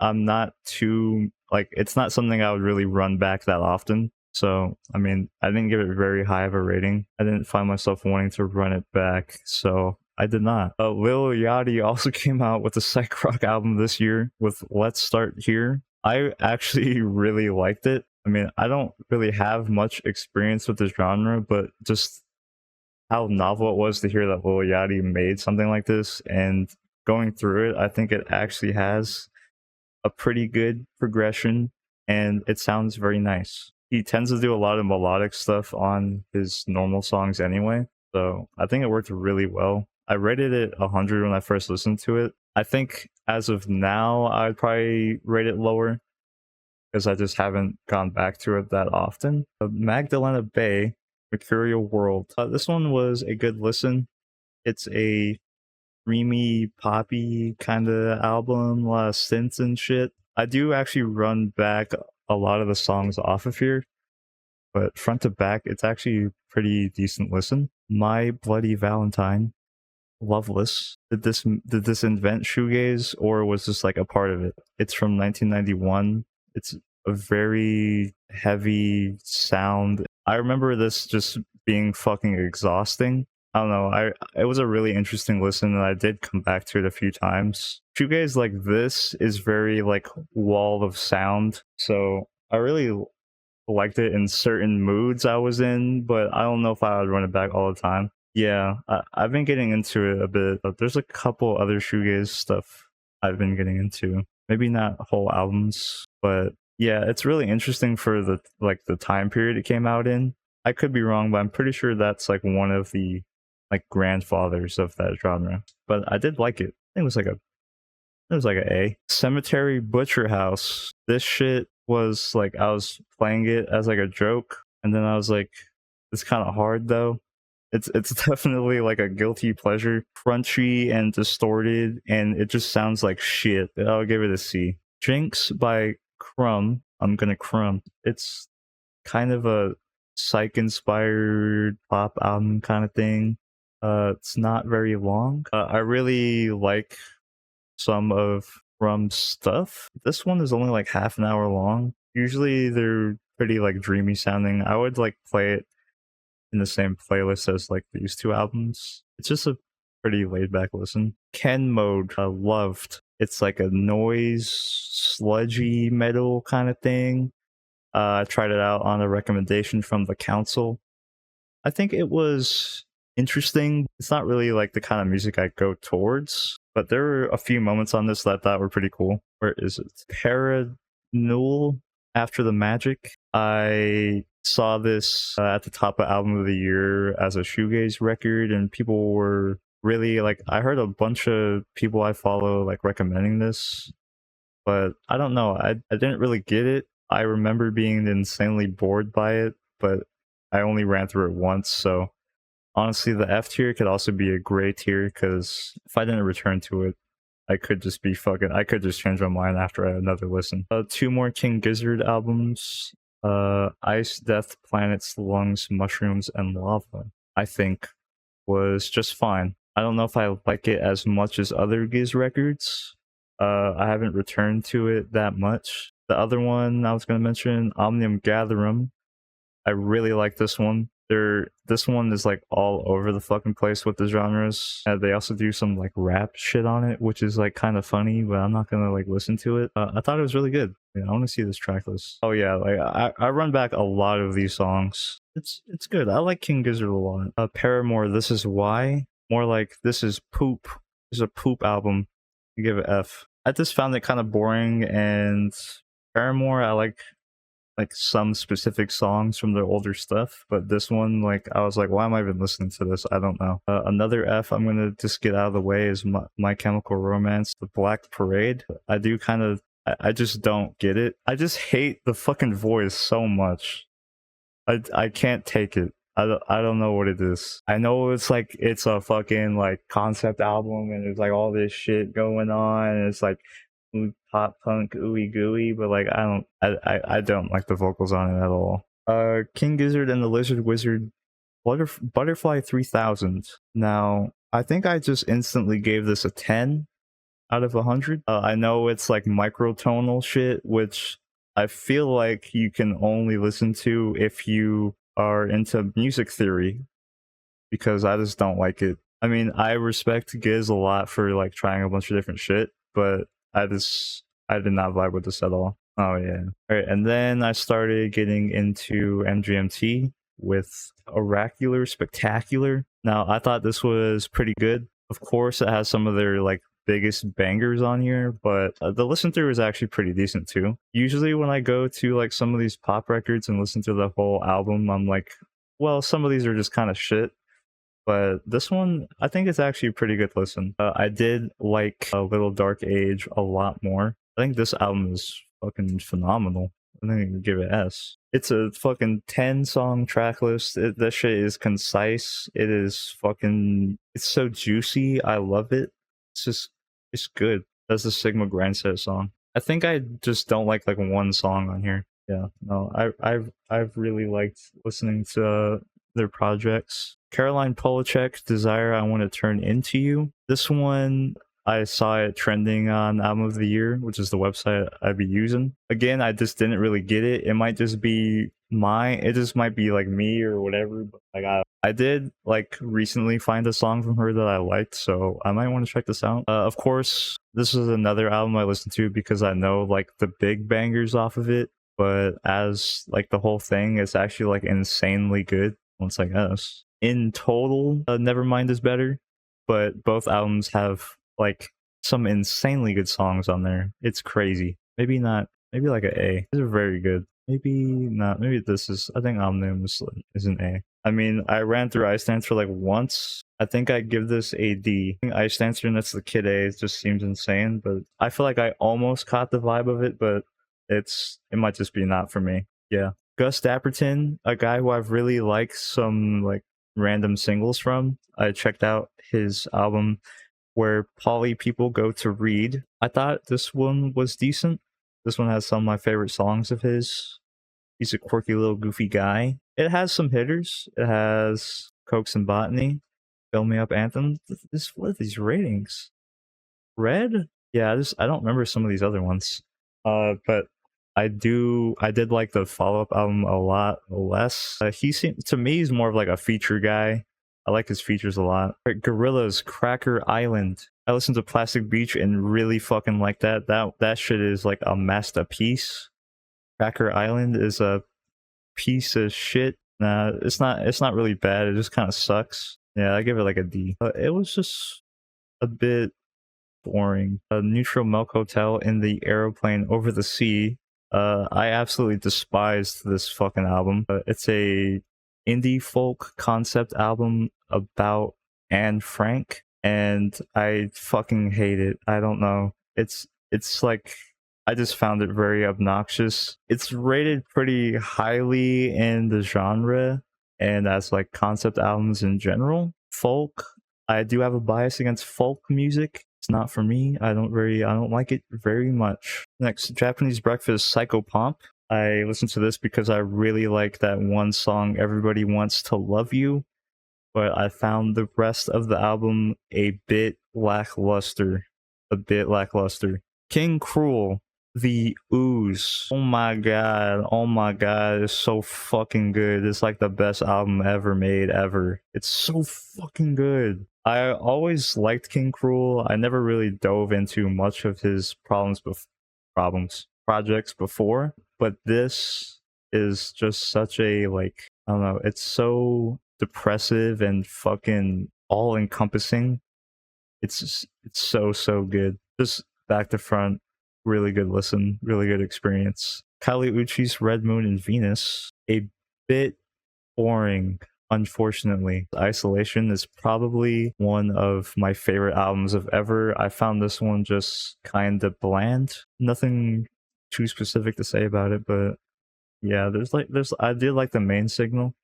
I'm not too like it's not something I would really run back that often. So, I mean, I didn't give it very high of a rating. I didn't find myself wanting to run it back, so I did not. Lil Yachty also came out with a psych rock album this year with Let's Start Here. I actually really liked it. I mean, I don't really have much experience with the genre, but just how novel it was to hear that Lil Yachty made something like this, and going through it, I think it actually has a pretty good progression, and it sounds very nice. He tends to do a lot of melodic stuff on his normal songs anyway, so I think it worked really well. I rated it 100 when I first listened to it. I think as of now, I'd probably rate it lower because I just haven't gone back to it that often. Magdalena Bay, Mercurial World. This one was a good listen. It's a dreamy, poppy kind of album, a lot of synths and shit. I do actually run back a lot of the songs off of here, but front to back, it's actually pretty decent listen. My Bloody Valentine. Loveless. Did this invent shoegaze, or was this like a part of it? It's from 1991. It's a very heavy sound. I remember this just being fucking exhausting. I don't know. It was a really interesting listen, and I did come back to it a few times. Shoegaze like this is very like wall of sound, so I really liked it in certain moods I was in, but I don't know if I would run it back all the time. Yeah, I've been getting into it a bit. There's a couple other shoegaze stuff I've been getting into. Maybe not whole albums, but yeah, it's really interesting for the time period it came out in. I could be wrong, but I'm pretty sure that's like one of the like grandfathers of that genre. But I did like it. I think it was like a A. Cemetery Butcher House. This shit was like I was playing it as like a joke, and then I was like, it's kind of hard though. It's definitely like a guilty pleasure, crunchy and distorted, and it just sounds like shit. I'll give it a C. Jinx by Crumb. I'm gonna Crumb. It's kind of a psych-inspired pop album kind of thing. It's not very long. I really like some of Rum's stuff. This one is only like half an hour long. Usually they're pretty like dreamy sounding. I would like play it in the same playlist as like these two albums. It's just a pretty laid back listen. Ken Mode, loved. It's like a noise, sludgy metal kind of thing. I tried it out on a recommendation from the council. I think it was interesting. It's not really like the kind of music I go towards, but there were a few moments on this that I thought were pretty cool. Where is it? Paranul After the Magic. I saw this at the top of album of the year as a shoegaze record, and people were really like, I heard a bunch of people I follow like recommending this, but I don't know. I didn't really get it. I remember being insanely bored by it, but I only ran through it once, so honestly, the F tier could also be a gray tier, because if I didn't return to it, I could just change my mind after another listen. Two more King Gizzard albums, Ice, Death, Planets, Lungs, Mushrooms, and Lava, I think was just fine. I don't know if I like it as much as other Giz records. I haven't returned to it that much. The other one I was going to mention, Omnium Gatherum, I really like this one. This one is like all over the fucking place with the genres. They also do some like rap shit on it, which is like kind of funny, but I'm not gonna like listen to it. I thought it was really good. Yeah, I want to see this track list. Oh yeah, like I run back a lot of these songs. It's good. I like King Gizzard a lot. Paramore, This Is Why. More like This Is Poop. This is a poop album. You give it F. I just found it kind of boring, and Paramore, I like some specific songs from their older stuff, but this one, like, I was like, why am I even listening to this? I don't know. Another F I'm gonna just get out of the way is My Chemical Romance, The Black Parade. I just don't get it. I just hate the fucking voice so much. I can't take it. I don't know what it is. I know it's like it's a fucking like concept album and there's like all this shit going on and it's like pop punk ooey gooey, but like I don't like the vocals on it at all. King Gizzard and the Lizard Wizard, Butterfly 3000. Now I think I just instantly gave this a 10 out of 100. I know it's like microtonal shit, which I feel like you can only listen to if you are into music theory, because I just don't like it. I mean, I respect Giz a lot for like trying a bunch of different shit, but I did not vibe with this at all. Oh yeah. Alright, and then I started getting into MGMT with Oracular Spectacular. Now I thought this was pretty good. Of course, it has some of their like biggest bangers on here, but the listen through is actually pretty decent too. Usually when I go to like some of these pop records and listen to the whole album, I'm like, well, some of these are just kind of shit. But this one, I think it's actually a pretty good listen. I did like Little Dark Age a lot more. I think this album is fucking phenomenal. I think I would give it S. It's a fucking 10-song track list. That shit is concise. It's so juicy. I love it. It's good. That's the Sigma Grindset song. I think I just don't like one song on here. Yeah, no, I've really liked listening to their projects. Caroline Polachek, Desire I Want to Turn Into You. This one, I saw it trending on Album of the Year, which is the website I'd be using. Again, I just didn't really get it. It might just be it just might be like me or whatever, but like I did like recently find a song from her that I liked, so I might want to check this out. Of course, this is another album I listened to because I know like the big bangers off of it, but as like the whole thing, it's actually like insanely good. Once I guess. In total, Nevermind is better, but both albums have like some insanely good songs on there. It's crazy. Maybe not. Maybe like an A. These are very good. Maybe not. Maybe this is. I think Omnium is an A. I mean, I ran through Ice Dancer like once. I think I'd give this a D. Ice Dancer and That's the Kid A. It just seems insane, but I feel like I almost caught the vibe of it, but it might just be not for me. Yeah. Gus Dapperton, a guy who I've really liked some like random singles from. I checked out his album Where Poly People Go to Read. I thought this one was decent. This one has some of my favorite songs of his. He's a quirky little goofy guy. It has some hitters. It has Cokes and Botany, Fill Me Up Anthem. What are these ratings? Red? Yeah, I don't remember some of these other ones. But I did like the follow-up album a lot less. He seemed to me he's more of like a feature guy. I like his features a lot. Right, Gorilla's Cracker Island. I listened to Plastic Beach and really fucking like that. That shit is like a masterpiece. Cracker Island is a piece of shit. Nah, it's not. It's not really bad. It just kind of sucks. Yeah, I give it like a D. It was just a bit boring. A Neutral Milk Hotel in the Aeroplane Over the Sea. I absolutely despised this fucking album. It's a indie folk concept album about Anne Frank, and I fucking hate it. I don't know. It's like I just found it very obnoxious. It's rated pretty highly in the genre and as like concept albums in general. Folk, I do have a bias against folk music. It's not for me. I don't like it very much. Next, Japanese Breakfast Psychopomp. I listened to this because I really like that one song, Everybody Wants to Love You, but I found the rest of the album a bit lackluster. King Cruel, The Ooze. Oh my god, it's so fucking good. It's like the best album ever made, ever. It's so fucking good. I always liked King Cruel. I never really dove into much of his projects before, but this is just such a, like, I don't know, it's so depressive and fucking all encompassing. It's so good. Just back to front, really good listen, really good experience. Kali Uchis Red Moon and Venus, a bit boring, unfortunately. Isolation is probably one of my favorite albums of ever. I found this one just kind of bland. Nothing too specific to say about it, but yeah, I did like the main single,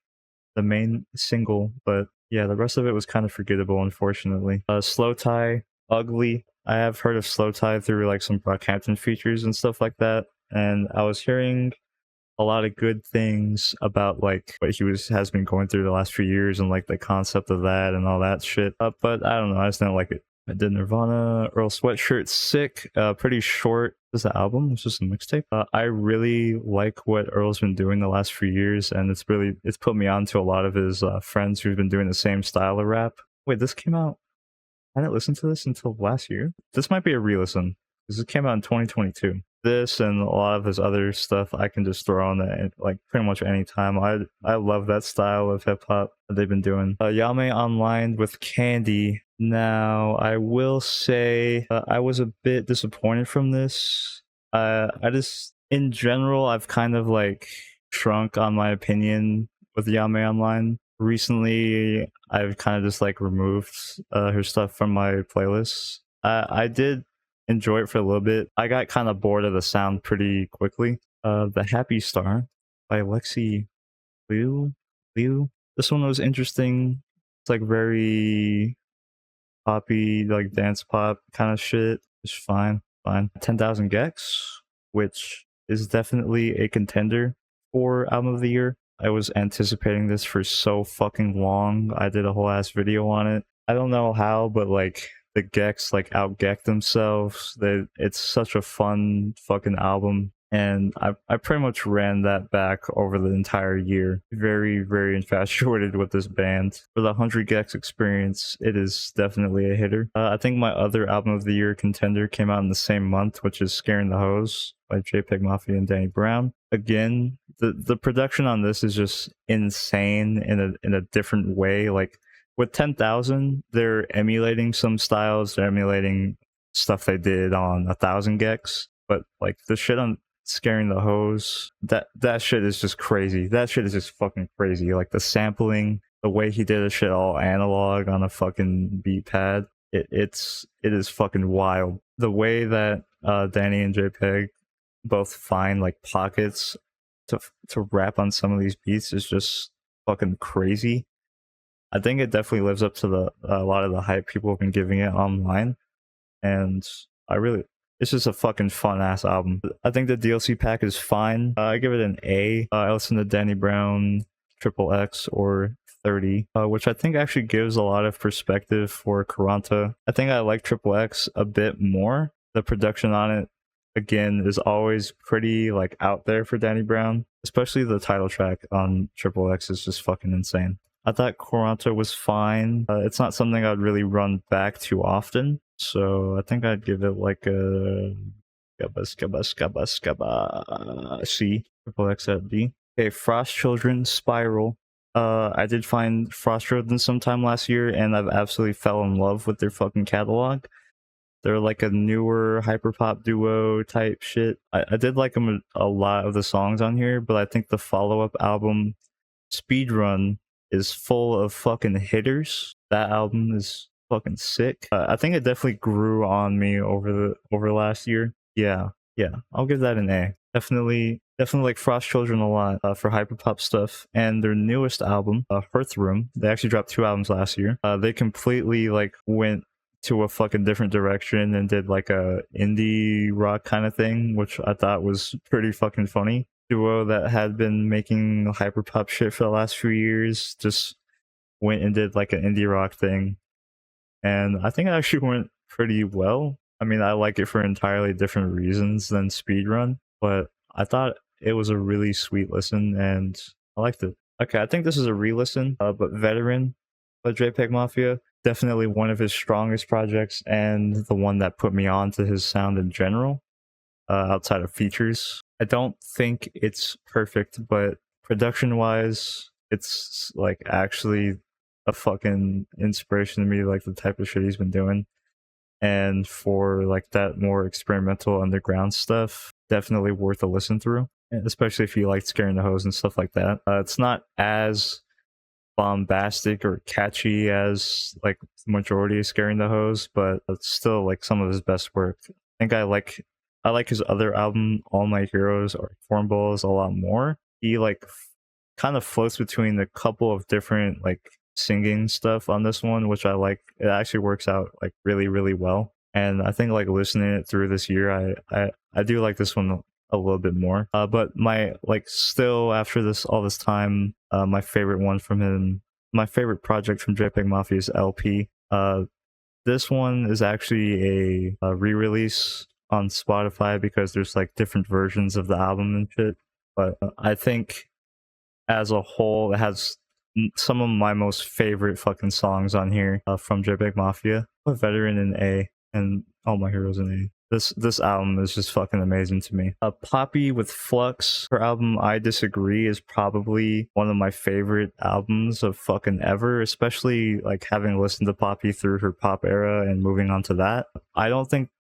but yeah, the rest of it was kind of forgettable, unfortunately. Slow Tie, Ugly. I have heard of Slow Tie through like some Brockhampton features and stuff like that, and I was hearing a lot of good things about like what has been going through the last few years and like the concept of that and all that shit. But I don't know, I just didn't like it. I did Nirvana, Earl Sweatshirt, Sick. Pretty short. This is the album. It's just a mixtape. I really like what Earl's been doing the last few years, and it's put me on to a lot of his friends who've been doing the same style of rap. Wait, this came out. I didn't listen to this until last year. This might be a re-listen because it came out in 2022. This and a lot of his other stuff I can just throw on that like pretty much any time. I love that style of hip hop that they've been doing. Yame Online with Candy. Now I will say I was a bit disappointed from this. I just in general I've kind of like shrunk on my opinion with Yame Online. Recently I've kind of just like removed her stuff from my playlists. I did enjoy it for a little bit. I got kind of bored of the sound pretty quickly. The Happy Star by Lexi Liu. This one was interesting. It's like very poppy, like dance pop kind of shit. It's fine. 10,000 Gex, which is definitely a contender for album of the year. I was anticipating this for so fucking long. I did a whole ass video on it. I don't know how, but like the Gex like out-Geck themselves. It's such a fun fucking album, and I pretty much ran that back over the entire year. Very, very infatuated with this band. For the 100 Gex experience, it is definitely a hitter. I think my other album of the year contender came out in the same month, which is Scaring the Hoes by JPEG Mafia and Danny Brown. Again, the production on this is just insane in a different way. Like with 10,000, they're emulating some styles. They're emulating stuff they did on 1,000 Gex. But like the shit on Scaring the Hose, that shit is just crazy. That shit is just fucking crazy. Like the sampling, the way he did the shit all analog on a fucking beat pad. It is fucking wild. The way that Danny and JPEG both find like pockets to rap on some of these beats is just fucking crazy. I think it definitely lives up to a lot of the hype people have been giving it online, and I really It's just a fucking fun ass album. I think the DLC pack is fine. I give it an A. I listen to Danny Brown, Triple X, or 30, which I think actually gives a lot of perspective for Karanta. I think I like Triple X a bit more. The production on it, again, is always pretty like out there for Danny Brown. Especially the title track on Triple X is just fucking insane. I thought Quaranta was fine. It's not something I'd really run back too often, so I think I'd give it like a C. Triple X at B. Okay, Frost Children Spiral. I did find Frost Children sometime last year, and I've absolutely fell in love with their fucking catalog. They're like a newer hyperpop duo type shit. I did like them a lot of the songs on here, but I think the follow-up album, Speedrun, is full of fucking hitters. That album is fucking sick. I think it definitely grew on me over last year. Yeah, I'll give that an A. Definitely like Frost Children a lot for hyperpop stuff. And their newest album, Hearth Room, they actually dropped 2 albums last year. They completely like went to a fucking different direction and did like a indie rock kind of thing, which I thought was pretty fucking funny. Duo that had been making hyperpop shit for the last few years just went and did like an indie rock thing, and I think it actually went pretty well. I mean, I like it for entirely different reasons than Speedrun, but I thought it was a really sweet listen and I liked it. Okay, I think this is a re-listen, but Veteran by JPEG Mafia, definitely one of his strongest projects and the one that put me on to his sound in general, outside of features. I don't think it's perfect, but production wise, it's like actually a fucking inspiration to me, like the type of shit he's been doing. And for like that more experimental underground stuff, definitely worth a listen through, especially if you like Scaring the Hose and stuff like that. It's not as bombastic or catchy as like the majority of Scaring the Hose, but it's still like some of his best work. I think I like his other album, All My Heroes or Formballs, a lot more. He like kind of floats between a couple of different like singing stuff on this one, which I like. It actually works out like really, really well. And I think like listening it through this year, I do like this one a little bit more. But my like still after all this time, my favorite one from him, my favorite project from JPEG Mafia's LP. This one is actually a re-release on Spotify because there's like different versions of the album and shit. But I think as a whole, it has some of my most favorite fucking songs on here from JPEG Mafia. Put Veteran in A and All My Heroes in A. This album is just fucking amazing to me. Poppy with Flux, her album I Disagree is probably one of my favorite albums of fucking ever, especially like having listened to Poppy through her pop era and moving on to that. I don't think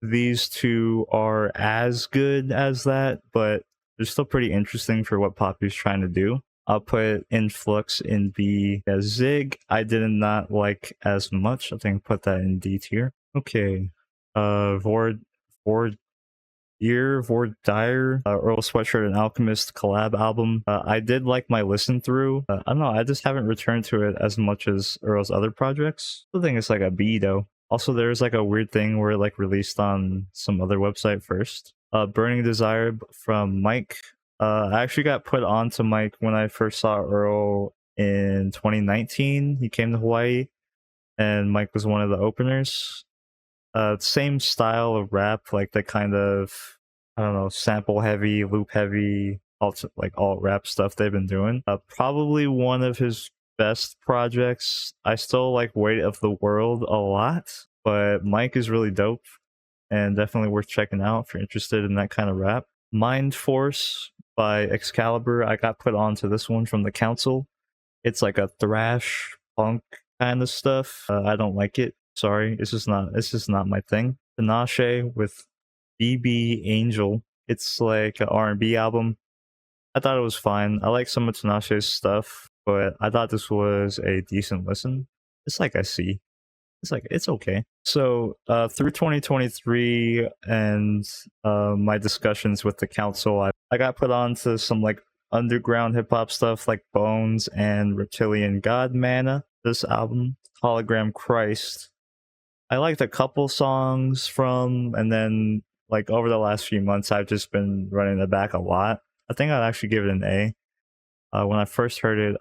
these two are as good as that, but they're still pretty interesting for what Poppy's trying to do. I'll put Influx in B. As Zig, I did not like as much. I think I'll put that in D tier. Okay. Vord Dyer, Earl Sweatshirt and Alchemist collab album. I did like my listen through. I don't know, I just haven't returned to it as much as Earl's other projects. I think it's like a B though. Also, there's like a weird thing where it like released on some other website first. Burning Desire from Mike. I actually got put on to Mike when I first saw Earl in 2019. He came to Hawaii and Mike was one of the openers. Same style of rap, like the kind of, I don't know, sample heavy, loop heavy, alt rap stuff they've been doing. Probably one of his best projects. I still like Weight of the World a lot, but Mike is really dope and definitely worth checking out if you're interested in that kind of rap. Mind Force by Excalibur. I got put onto this one from the Council. It's like a thrash punk kind of stuff. I don't like it. Sorry, it's just not my thing. Tinashe with BB Angel. It's like an R&B album. I thought it was fine. I like some of Tinashe's stuff, but I thought this was a decent listen. It's like I see. It's like, it's okay. So through 2023 and my discussions with the Council, I got put on to some like underground hip-hop stuff like Bones and Reptilian God Mana. This album, Hologram Christ, I liked a couple songs from, and then like over the last few months, I've just been running it back a lot. I think I'd actually give it an A. When I first heard it,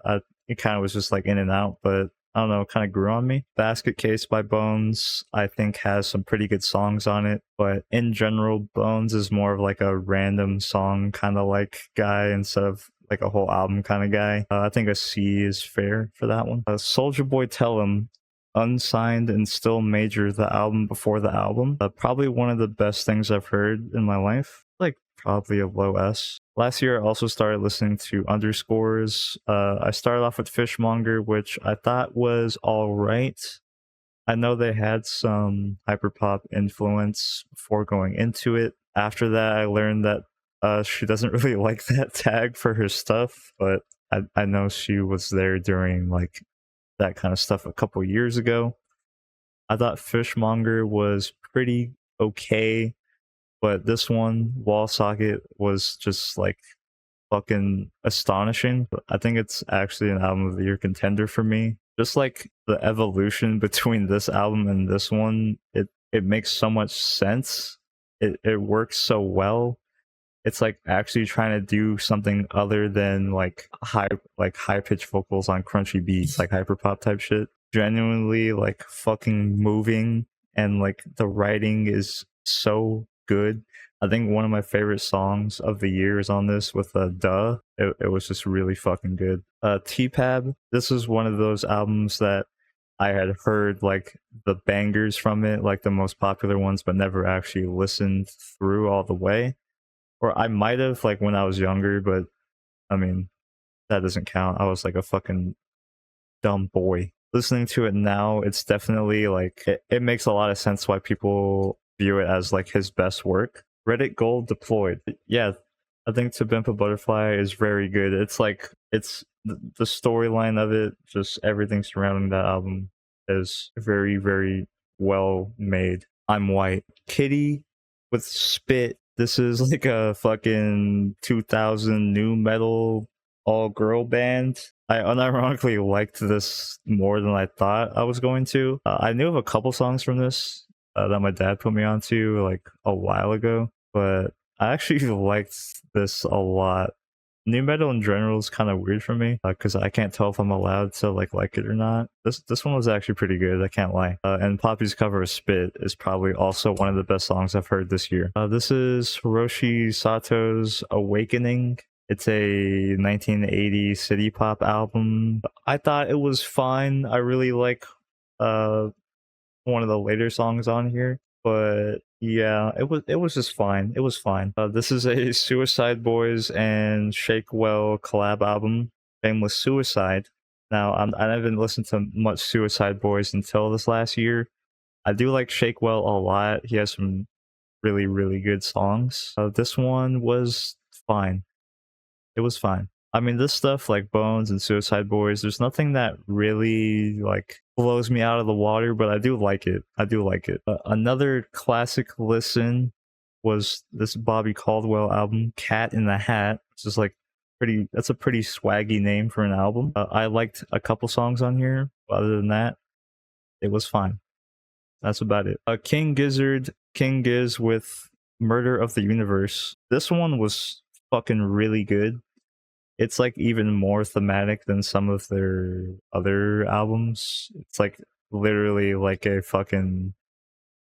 it kind of was just like in and out, but I don't know, it kind of grew on me. Basket Case by Bones, I think, has some pretty good songs on it, but in general, Bones is more of like a random song kind of like guy instead of like a whole album kind of guy. I think a C is fair for that one. Soldier Boy Tell 'Em, unsigned and still major, the album before the album. Probably one of the best things I've heard in my life. Like probably a low S. Last year, I also started listening to Underscores. I started off with Fishmonger, which I thought was all right. I know they had some hyperpop influence before going into it. After that, I learned that she doesn't really like that tag for her stuff, but I know she was there during like that kind of stuff a couple years ago. I thought Fishmonger was pretty okay, but this one, Wall Socket, was just like fucking astonishing. I think it's actually an album of the year contender for me. Just like the evolution between this album and this one, it makes so much sense. It works so well. It's like actually trying to do something other than like high pitched vocals on crunchy beats, like hyperpop type shit. Genuinely like fucking moving, and like the writing is so good. I think one of my favorite songs of the year is on this with Duh. It was just really fucking good. T-Pab, this is one of those albums that I had heard like the bangers from it, like the most popular ones, but never actually listened through all the way. Or I might have like when I was younger, but I mean, that doesn't count. I was like a fucking dumb boy. Listening to it now, it's definitely like it makes a lot of sense why people view it as like his best work. Reddit Gold Deployed. Yeah, I think To Pimp a Butterfly is very good. It's like it's the storyline of it, just everything surrounding that album is very, very well made. I'm White. Kitty with Spit. This is like a fucking 2000 new metal all girl band. I unironically liked this more than I thought I was going to. I knew of a couple songs from this that my dad put me onto like a while ago, but I actually liked this a lot. New metal in general is kind of weird for me because I can't tell if I'm allowed to like it or not. This one was actually pretty good, I can't lie. And Poppy's cover of Spit is probably also one of the best songs I've heard this year. This is Hiroshi Sato's Awakening. It's a 1980 city pop album. I thought it was fine. I really like one of the later songs on here, but yeah, it was just fine. It was fine. This is a Suicide Boys and Shake Well collab album, Shameless Suicide. Now, I haven't listened to much Suicide Boys until this last year. I do like Shake Well a lot. He has some really, really good songs. This one was fine. It was fine. I mean, this stuff like Bones and Suicide Boys, there's nothing that really like blows me out of the water, but I do like it. I do like it. Another classic listen was this Bobby Caldwell album, Cat in the Hat. It's just like pretty. That's a pretty swaggy name for an album. I liked a couple songs on here. But other than that, it was fine. That's about it. King Gizzard, King Giz with Murder of the Universe. This one was fucking really good. It's like even more thematic than some of their other albums. It's like literally like a fucking,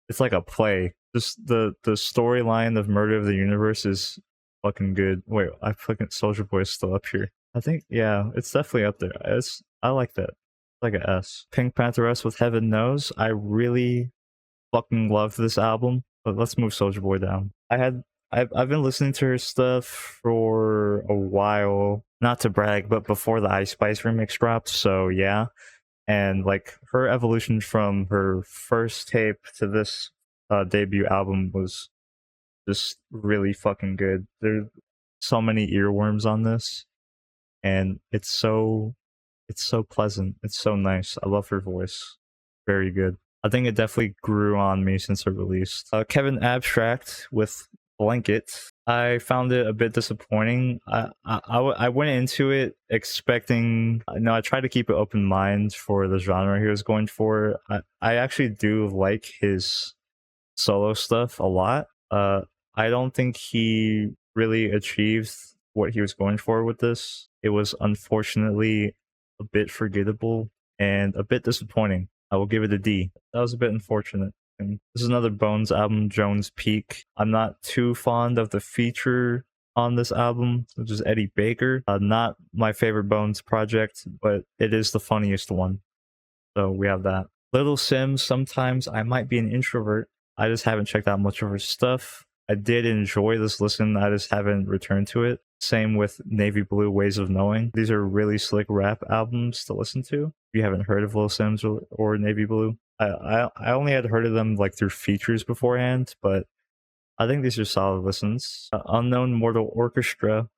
it's like a play. Just the storyline of Murder of the Universe is fucking good. Wait, I fucking Soldier Boy is still up here. I think yeah, it's definitely up there. I like that. Like a S. Pink Pantheress with Heaven Knows. I really fucking love this album. But let's move Soldier Boy down. I've been listening to her stuff for a while. Not to brag, but before the Ice Spice remix dropped, so yeah. And like her evolution from her first tape to this debut album was just really fucking good. There's so many earworms on this, and it's so pleasant. It's so nice. I love her voice. Very good. I think it definitely grew on me since it released. Kevin Abstract with Blanket. I found it a bit disappointing. I went into it expecting. I tried to keep an open mind for the genre he was going for. I actually do like his solo stuff a lot. Uh, I don't think he really achieved what he was going for with this. It was unfortunately a bit forgettable and a bit disappointing. I will give it a D. That was a bit unfortunate. And this is another Bones album, Jones Peak. I'm not too fond of the feature on this album, which is Eddie Baker. Not my favorite Bones project, but it is the funniest one. So we have that. Little Sims, sometimes I might be an introvert. I just haven't checked out much of her stuff. I did enjoy this listen, I just haven't returned to it. Same with Navy Blue, Ways of Knowing. These are really slick rap albums to listen to. If you haven't heard of Little Sims or Navy Blue, I only had heard of them like through features beforehand, but I think these are solid listens. Unknown Mortal Orchestra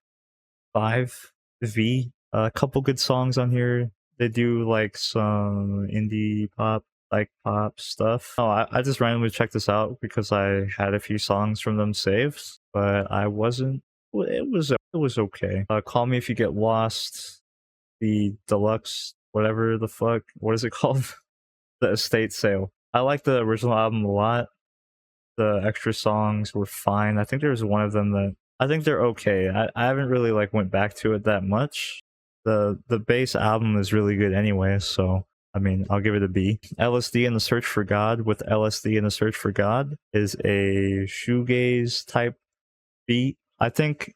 5V. A couple good songs on here. They do like some indie pop, like pop stuff. Oh, I just randomly checked this out because I had a few songs from them saved, but I wasn't. It was okay. Call Me If You Get Lost, the deluxe, whatever the fuck. What is it called? The estate sale. I like the original album a lot. The extra songs were fine. I think there was one of them that I think they're okay. I haven't really like went back to it that much. The base album is really good anyway, so I mean I'll give it a B. LSD and the Search for God with LSD and the Search for God is a shoegaze type beat. I think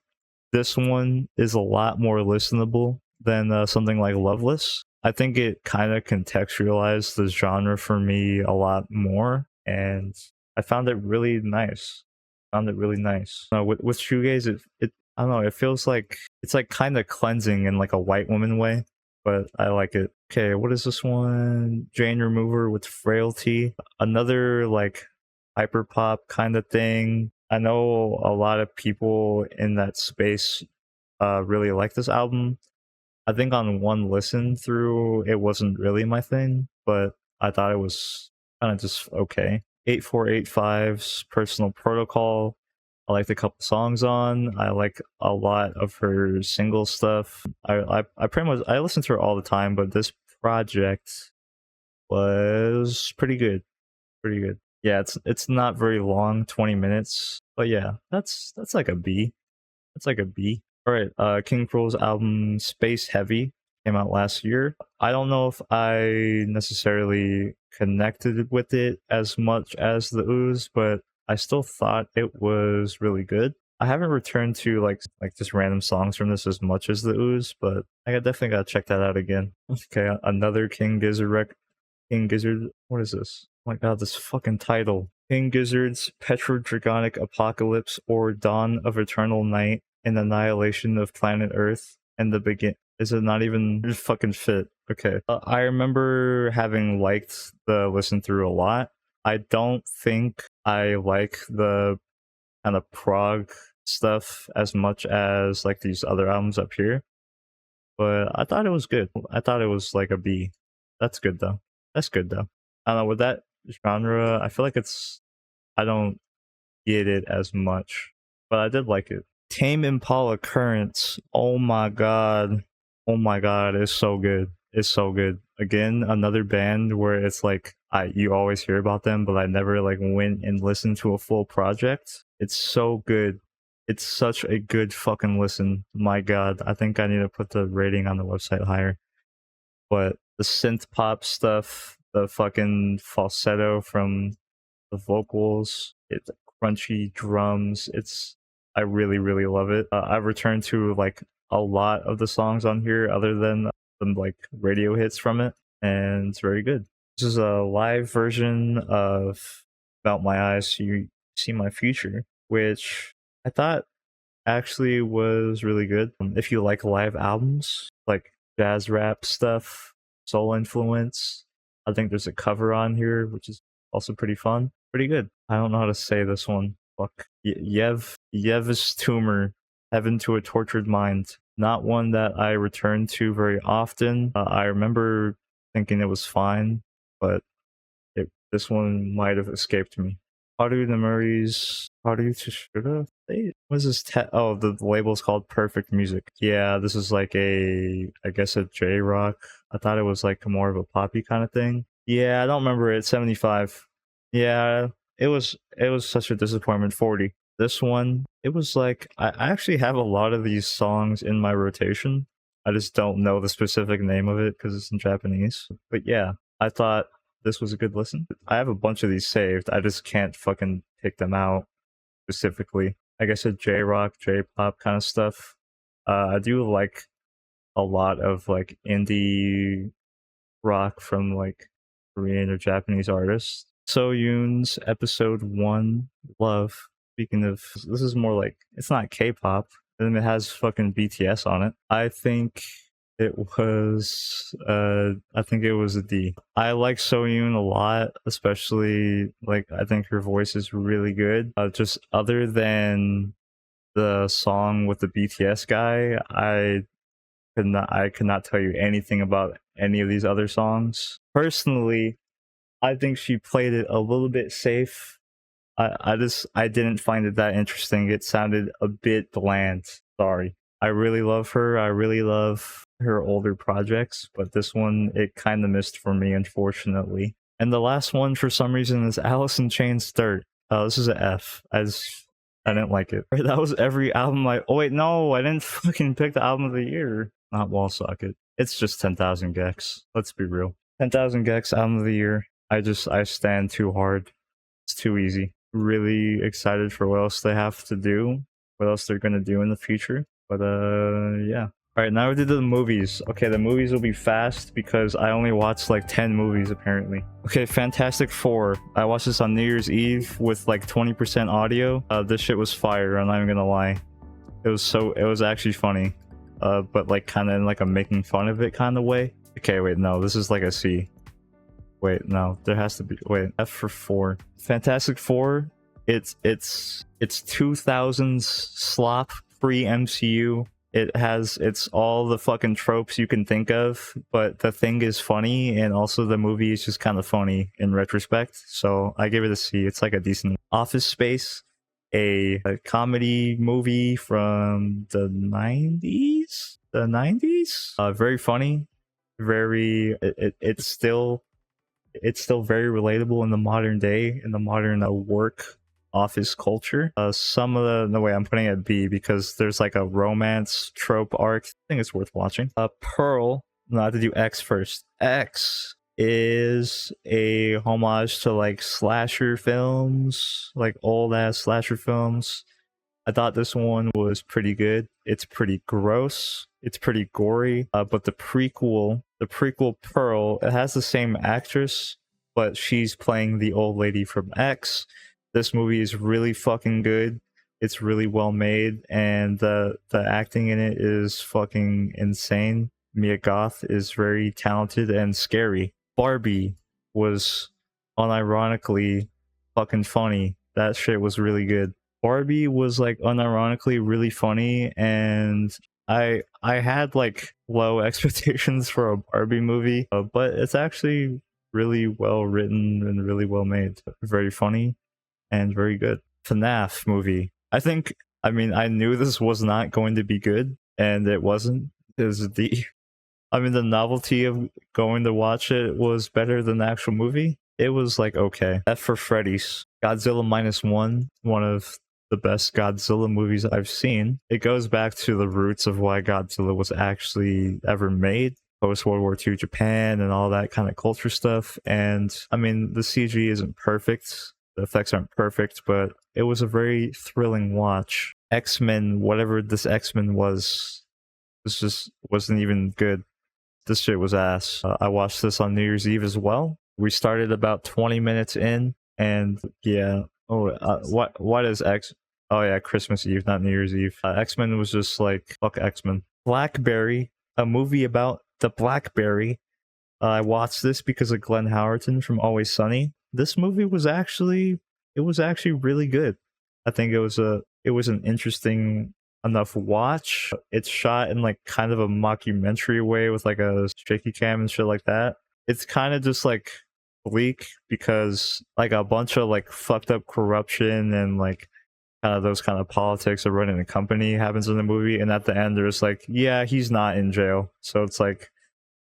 this one is a lot more listenable than something like Loveless. I think it kind of contextualized the genre for me a lot more, and I found it really nice. Found it really nice. With shoegaze, it I don't know. It feels like it's like kind of cleansing in like a white woman way, but I like it. Okay, what is this one? Jane Remover with Frailty. Another like hyper pop kind of thing. I know a lot of people in that space really like this album. I think on one listen through, it wasn't really my thing, but I thought it was kind of just okay. 8485's Personal Protocol. I liked a couple songs on. I like a lot of her single stuff. I pretty much I listen to her all the time, but this project was pretty good. Pretty good. Yeah, it's not very long, 20 minutes. But yeah, that's like a B. That's like a B. All right, King Cruel's album Space Heavy came out last year. I don't know if I necessarily connected with it as much as the Ooze, but I still thought it was really good. I haven't returned to like just random songs from this as much as the Ooze, but I definitely gotta check that out again. Okay, another King Gizzard King Gizzard. What is this? Oh my god, this fucking title. King Gizzard's Petrodragonic Apocalypse or Dawn of Eternal Night and Annihilation of Planet Earth and the Begin. Is it not even fucking fit? Okay. I remember having liked the listen through a lot. I don't think I like the kind of prog stuff as much as like these other albums up here, but I thought it was good. I thought it was like a B. That's good though. That's good though. I don't know, with that genre, I feel like I don't get it as much, but I did like it. Tame Impala Currents. Oh my god. Oh my god, it's so good. It's so good. Again, another band where it's like you always hear about them, but I never like went and listened to a full project. It's so good. It's such a good fucking listen. My god, I think I need to put the rating on the website higher. But the synth pop stuff, the fucking falsetto from the vocals, it's crunchy drums. I really love it. I've returned to like a lot of the songs on here other than some like radio hits from it, and it's very good. This is a live version of About My Eyes So You See My Future, which I thought actually was really good. If you like live albums, like jazz rap stuff, soul influence, I think there's a cover on here, which is also pretty fun. Pretty good. I don't know how to say this one. Fuck. Yev's Tumor, Heaven to a Tortured Mind. Not one that I return to very often. I remember thinking it was fine, but this one might have escaped me. Haru Nemuri's Haru Tsushura? What is this? Oh, the label's called Perfect Music. Yeah, this is like I guess a J-rock. I thought it was like more of a poppy kind of thing. Yeah, I don't remember it. 75. Yeah, it was such a disappointment. 40. This one, it was like I actually have a lot of these songs in my rotation. I just don't know the specific name of it because it's in Japanese. But yeah, I thought this was a good listen. I have a bunch of these saved. I just can't fucking pick them out specifically. Like I said, J rock, J pop kind of stuff. I do like a lot of like indie rock from like Korean or Japanese artists. So Yoon's episode 1, Love. Speaking of, this is more like, it's not K-pop, and it has fucking BTS on it. I think it was a D. I like Soyoon a lot, especially like I think her voice is really good. Just other than the song with the BTS guy, I could not tell you anything about any of these other songs. Personally, I think she played it a little bit safe. I didn't find it that interesting. It sounded a bit bland. Sorry. I really love her. I really love her older projects, but this one, it kind of missed for me, unfortunately. And the last one, for some reason, is Alice in Chains Dirt. This is an F. I didn't like it. That was every album oh wait, no, I didn't fucking pick the album of the year. Not Wall Socket. It's just 10,000 Gex. Let's be real. 10,000 Gex album of the year. I stand too hard. It's too easy. Really excited for what else they have to do, what else they're gonna do in the future. But yeah. Alright, now we did the movies. Okay, the movies will be fast because I only watched like 10 movies apparently. Okay, Fantastic Four. I watched this on New Year's Eve with like 20% audio. This shit was fire, I'm not even gonna lie. It was actually funny. But like kind of in like a making fun of it kind of way. Okay, wait, no, this is like a C. Wait, no, there has to be, wait, F for 4. Fantastic Four, it's 2000s slop pre-MCU. It's all the fucking tropes you can think of, but the thing is funny, and also the movie is just kind of funny in retrospect, so I give it a C. It's like a decent. Office Space, a comedy movie from the 90s? The 90s? Very funny, very, it's still very relatable in the modern day, in the modern work office culture. Some of the way I'm putting it B because there's like a romance trope arc. I think it's worth watching. Pearl. No, I have to do X first. X is a homage to like slasher films, like old ass slasher films. I thought this one was pretty good. It's pretty gross. It's pretty gory. But the prequel Pearl, it has the same actress, but she's playing the old lady from X. This movie is really fucking good. It's really well made, and the acting in it is fucking insane. Mia Goth is very talented and scary. Barbie was unironically fucking funny. That shit was really good. Barbie was like unironically really funny, and I had like low expectations for a Barbie movie, but it's actually really well written and really well made. Very funny and very good. FNAF movie. I knew this was not going to be good, and it wasn't. The novelty of going to watch it was better than the actual movie. It was like okay. F for Freddy's. Godzilla -1, one of the best Godzilla movies I've seen. It goes back to the roots of why Godzilla was actually ever made. Post World War II Japan and all that kind of culture stuff. And the CG isn't perfect. The effects aren't perfect, but it was a very thrilling watch. X-Men, whatever this X-Men was, this just wasn't even good. This shit was ass. I watched this on New Year's Eve as well. We started about 20 minutes in, and yeah. What is X? Oh yeah, Christmas Eve, not New Year's Eve. X-Men was just like, fuck X-Men. Blackberry, a movie about the Blackberry. I watched this because of Glenn Howerton from Always Sunny. This movie was actually really good. I think it was an interesting enough watch. It's shot in like kind of a mockumentary way with like a shaky cam and shit like that. It's kind of just like bleak because like a bunch of like fucked up corruption and like kind of those kind of politics of running a company happens in the movie, and at the end there's like, yeah, he's not in jail. So it's like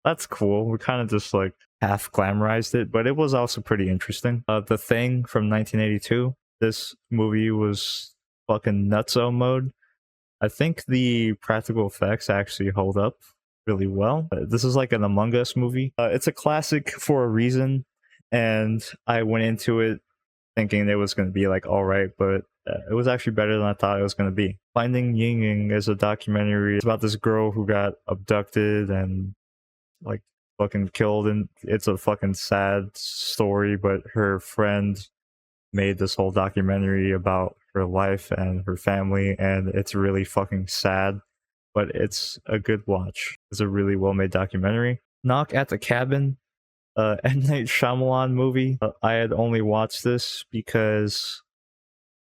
that's cool. We kind of just like half glamorized it, but it was also pretty interesting. The Thing from 1982. This movie was fucking nutso mode. I think the practical effects actually hold up really well. This is like an Among Us movie. It's a classic for a reason, and I went into it thinking it was going to be like all right, but it was actually better than I thought it was going to be. Finding Ying Ying is a documentary. It's about this girl who got abducted and like fucking killed, and it's a fucking sad story, but her friend made this whole documentary about her life and her family, and it's really fucking sad, but it's a good watch. It's a really well made documentary. Knock at the Cabin, M. Night Shyamalan movie. I had only watched this because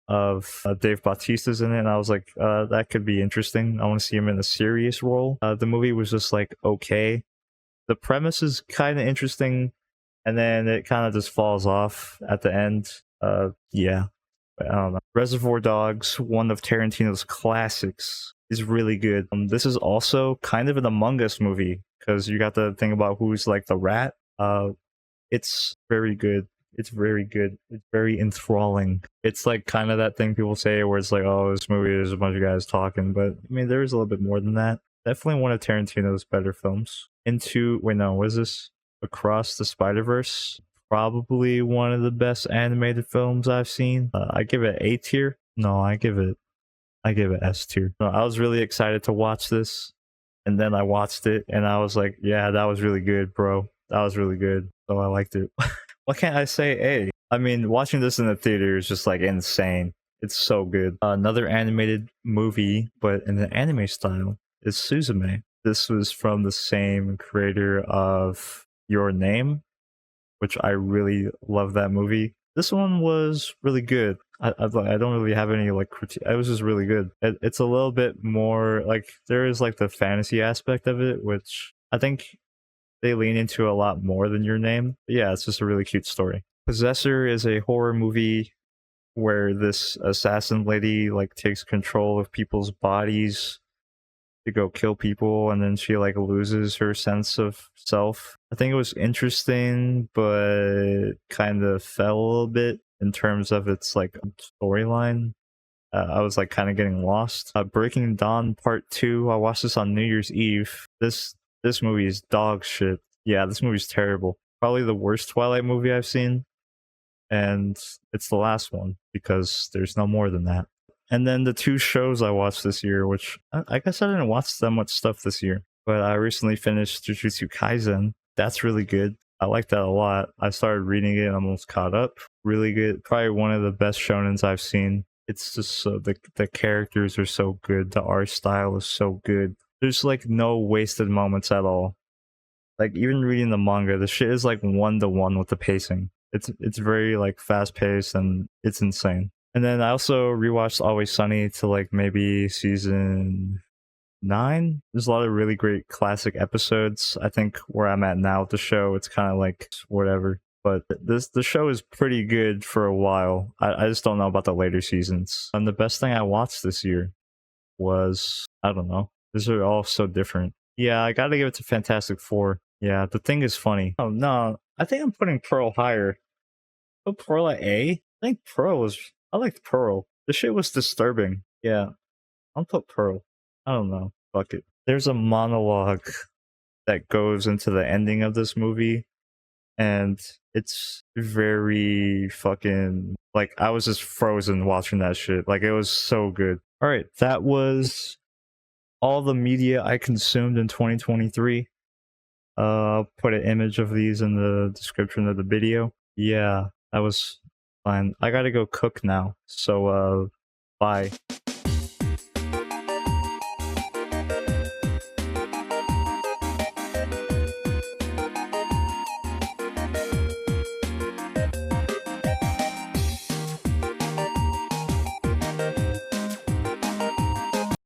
of Dave Bautista's in it, and I was like, that could be interesting. I want to see him in a serious role. The movie was just like okay. The premise is kind of interesting, and then it kind of just falls off at the end. Yeah, I don't know. Reservoir Dogs, one of Tarantino's classics, is really good. This is also kind of an Among Us movie because you got to think about who's like the rat. It's very good. It's very good. It's very enthralling. It's like kind of that thing people say where it's like, oh, this movie is a bunch of guys talking, but I mean, there is a little bit more than that. Definitely one of Tarantino's better films. Wait, no, what is this? Across the Spider-Verse. Probably one of the best animated films I've seen. I give it A tier. No, I give it S tier. No, I was really excited to watch this, and then I watched it, and I was like, yeah, that was really good, bro. That was really good. So I liked it. Why can't I say A? I mean, watching this in the theater is just like insane. It's so good. Another animated movie, but in the anime style, is Suzume. This was from the same creator of Your Name, which I really love that movie. This one was really good. I don't really have any like critique. It was just really good. It's a little bit more like there is like the fantasy aspect of it, which I think they lean into a lot more than Your Name. But yeah, it's just a really cute story. Possessor is a horror movie where this assassin lady like takes control of people's bodies to go kill people, and then she like loses her sense of self. I think it was interesting, but kind of fell a little bit in terms of its like storyline. I was like kind of getting lost. Breaking Dawn Part 2. I watched this on New Year's Eve. This movie is dog shit. Yeah, this movie's terrible. Probably the worst Twilight movie I've seen, and it's the last one because there's no more than that. And then the two shows I watched this year, which I guess I didn't watch that much stuff this year, but I recently finished Jujutsu Kaisen. That's really good. I like that a lot. I started reading it and almost caught up. Really good. Probably one of the best shonens I've seen. It's just so the characters are so good. The art style is so good. There's like no wasted moments at all. Like even reading the manga, the shit is like 1-to-1 with the pacing. It's very like fast paced and it's insane. And then I also rewatched Always Sunny to like maybe season 9. There's a lot of really great classic episodes. I think where I'm at now with the show, it's kind of like whatever. But the show is pretty good for a while. I just don't know about the later seasons. And the best thing I watched this year was, I don't know. These are all so different. Yeah, I gotta give it to Fantastic Four. Yeah, the thing is funny. Oh no, I think I'm putting Pearl higher. Put Pearl at A? I think I liked Pearl. The shit was disturbing. Yeah, I'll put Pearl. I don't know. Fuck it. There's a monologue that goes into the ending of this movie, and it's very fucking like I was just frozen watching that shit. Like it was so good. All right, that was all the media I consumed in 2023. I'll put an image of these in the description of the video. Yeah, that was fine. I gotta go cook now. So bye.